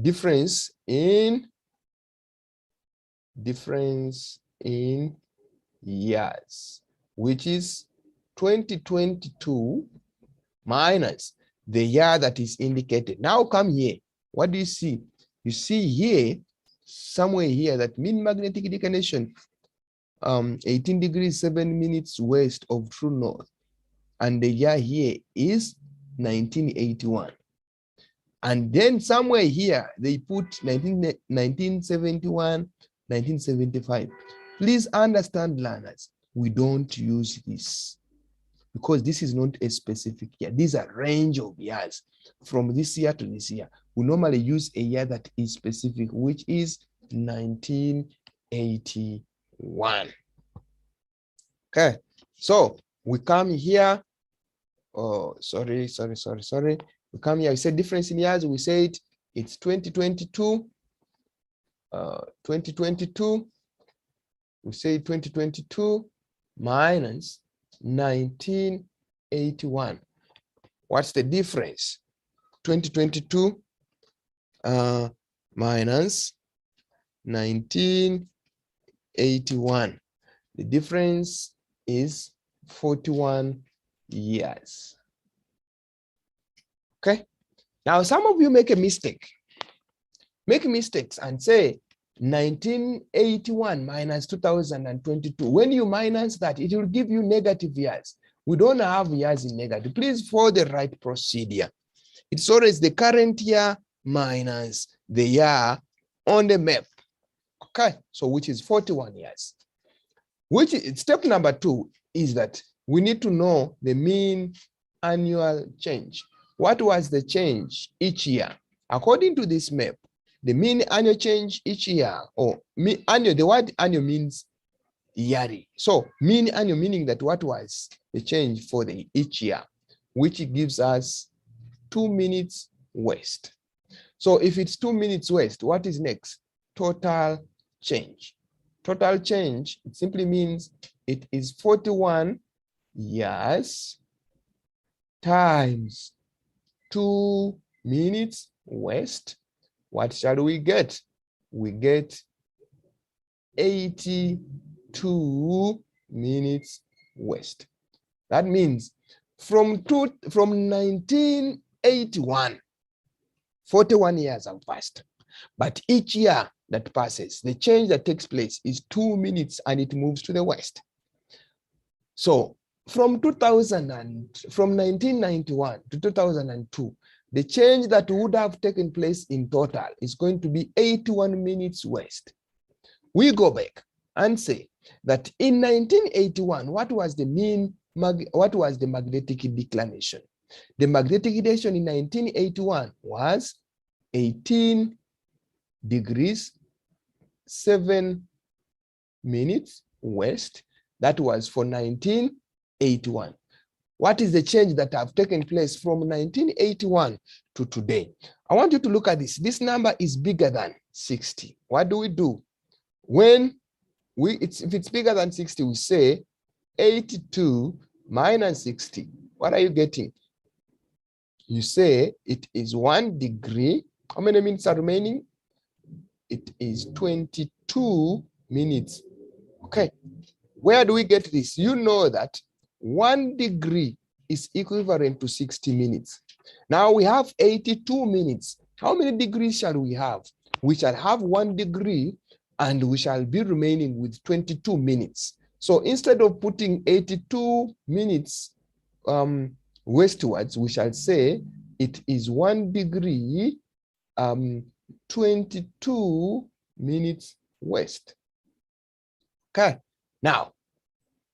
difference in years, which is 2022 minus the year that is indicated. Now come here. What do you see? You see here, somewhere here, that mean magnetic declination, 18 degrees 7 minutes west of true north. and the year here is 1981. And then somewhere here, they put 1971, 1975. Please understand, learners, we don't use this because this is not a specific year. These are range of years from this year to this year. We normally use a year that is specific, which is 1981. Okay, so we come here. Oh, sorry. We come here, we said difference in years, we said it's 2022. 2022, we say 2022 minus 1981. What's the difference? 2022 minus 1981. The difference is 41 years. Okay. Now, some of you make a mistake. Make mistakes and say 1981 minus 2022. When you minus that, it will give you negative years. We don't have years in negative. Please follow the right procedure. It's always the current year minus the year on the map. Okay, so which is 41 years. Which is, step number 2 is that we need to know the mean annual change. What was the change each year? According to this map, the mean annual change each year, or annual, the word annual means yearly. So mean annual meaning that what was the change for the each year, which gives us 2 minutes west. So if it's 2 minutes west, what is next? Total change. Total change, it simply means it is 41 years times 2 minutes west. What shall we get? We get 82 minutes west. That means from 1981, 41 years have passed. But each year that passes, the change that takes place is 2 minutes and it moves to the west. So from 1991 to 2002, the change that would have taken place in total is going to be 81 minutes west. We go back and say that in 1981, what was the magnetic declination? The magnetic declination in 1981 was 18 degrees 7 minutes west. That was for 1981. What is the change that have taken place from 1981 to today? I want you to look at this. This number is bigger than 60. What do we do? When if it's bigger than 60, we say 82 minus 60. What are you getting? You say it is 1 degree. How many minutes are remaining? It is 22 minutes. Okay. Where do we get this? You know that 1 degree is equivalent to 60 minutes. Now we have 82 minutes. How many degrees shall we have? We shall have 1 degree and we shall be remaining with 22 minutes. So instead of putting 82 minutes westwards, we shall say it is 1 degree 22 minutes west. Okay. Now,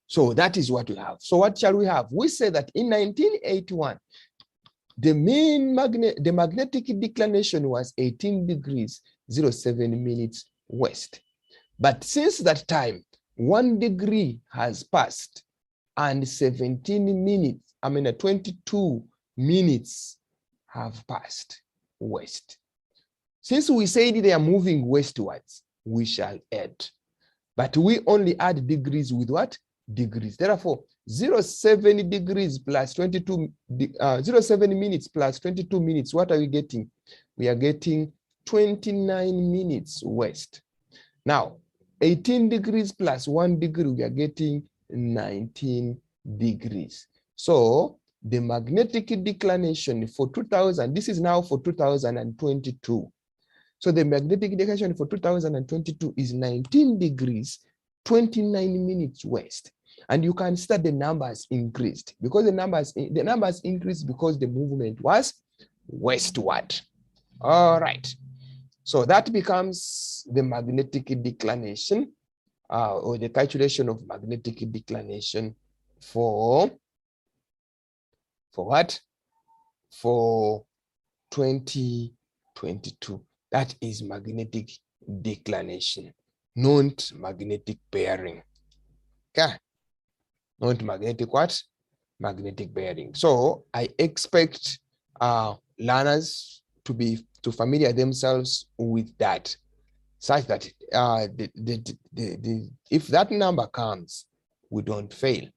so that is what we have. So what shall we have? We say that in 1981, the magnetic declination was 18 degrees 07 minutes west. But since that time, 1 degree has passed and 22 minutes have passed west. Since we said they are moving westwards, we shall add. But we only add degrees with what? Degrees. Therefore, 07 degrees plus 07 minutes plus 22 minutes. What are we getting? We are getting 29 minutes west. Now, 18 degrees plus 1 degree, we are getting 19 degrees. So the magnetic declination for 2000, this is now for 2022. So the magnetic declination for 2022 is 19 degrees, 29 minutes west. And you can see that the numbers increased because the numbers increased because the movement was westward. All right. So that becomes the magnetic declination or the calculation of magnetic declination for what? For 2022. That is magnetic declination, not magnetic bearing. Okay. Not magnetic what? Magnetic bearing. So I expect learners to familiar themselves with that, such that if that number comes, we don't fail.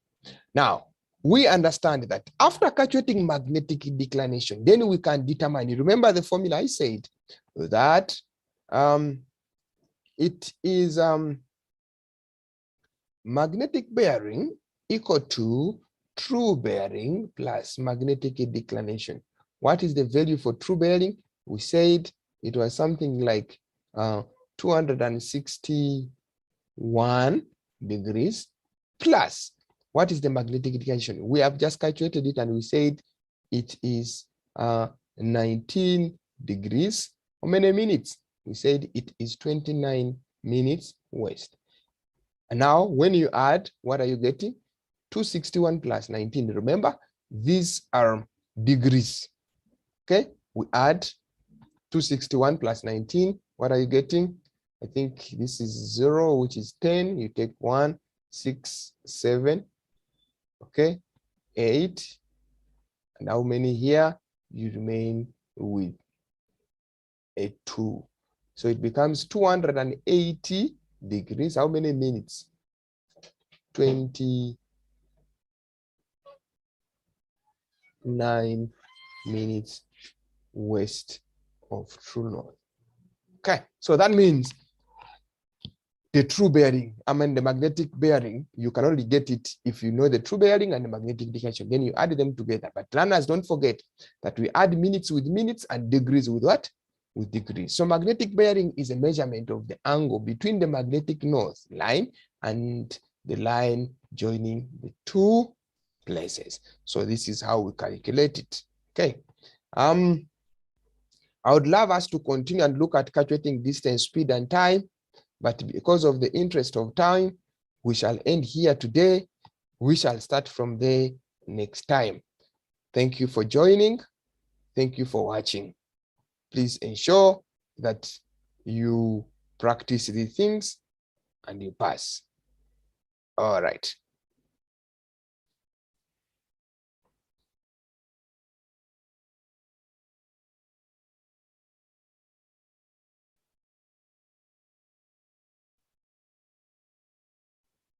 Now, we understand that after calculating magnetic declination, then we can determine, you remember the formula I said, that it is magnetic bearing equal to true bearing plus magnetic declination. What is the value for true bearing? We said it was something like 261 degrees plus, what is the magnetic declination? We have just calculated it and we said it is 19 degrees. How many minutes? We said it is 29 minutes west. And now when you add, what are you getting? 261 plus 19. Remember, these are degrees. Okay, we add 261 plus 19. What are you getting? I think this is 0, which is 10. You take 1, 6, 7. Okay, 8. And how many here? You remain with a 2. So it becomes 280 degrees. How many minutes? 29 minutes west of true north. Okay, so that means the true bearing, the magnetic bearing, you can only get it if you know the true bearing and the magnetic declination. Then you add them together. But learners, don't forget that we add minutes with minutes and degrees with what? With degrees. So magnetic bearing is a measurement of the angle between the magnetic north line and the line joining the two places. So this is how we calculate it. Okay. I would love us to continue and look at calculating distance, speed, and time. But because of the interest of time, we shall end here today. We shall start from there next time. Thank you for joining. Thank you for watching. Please ensure that you practice these things and you pass. All right.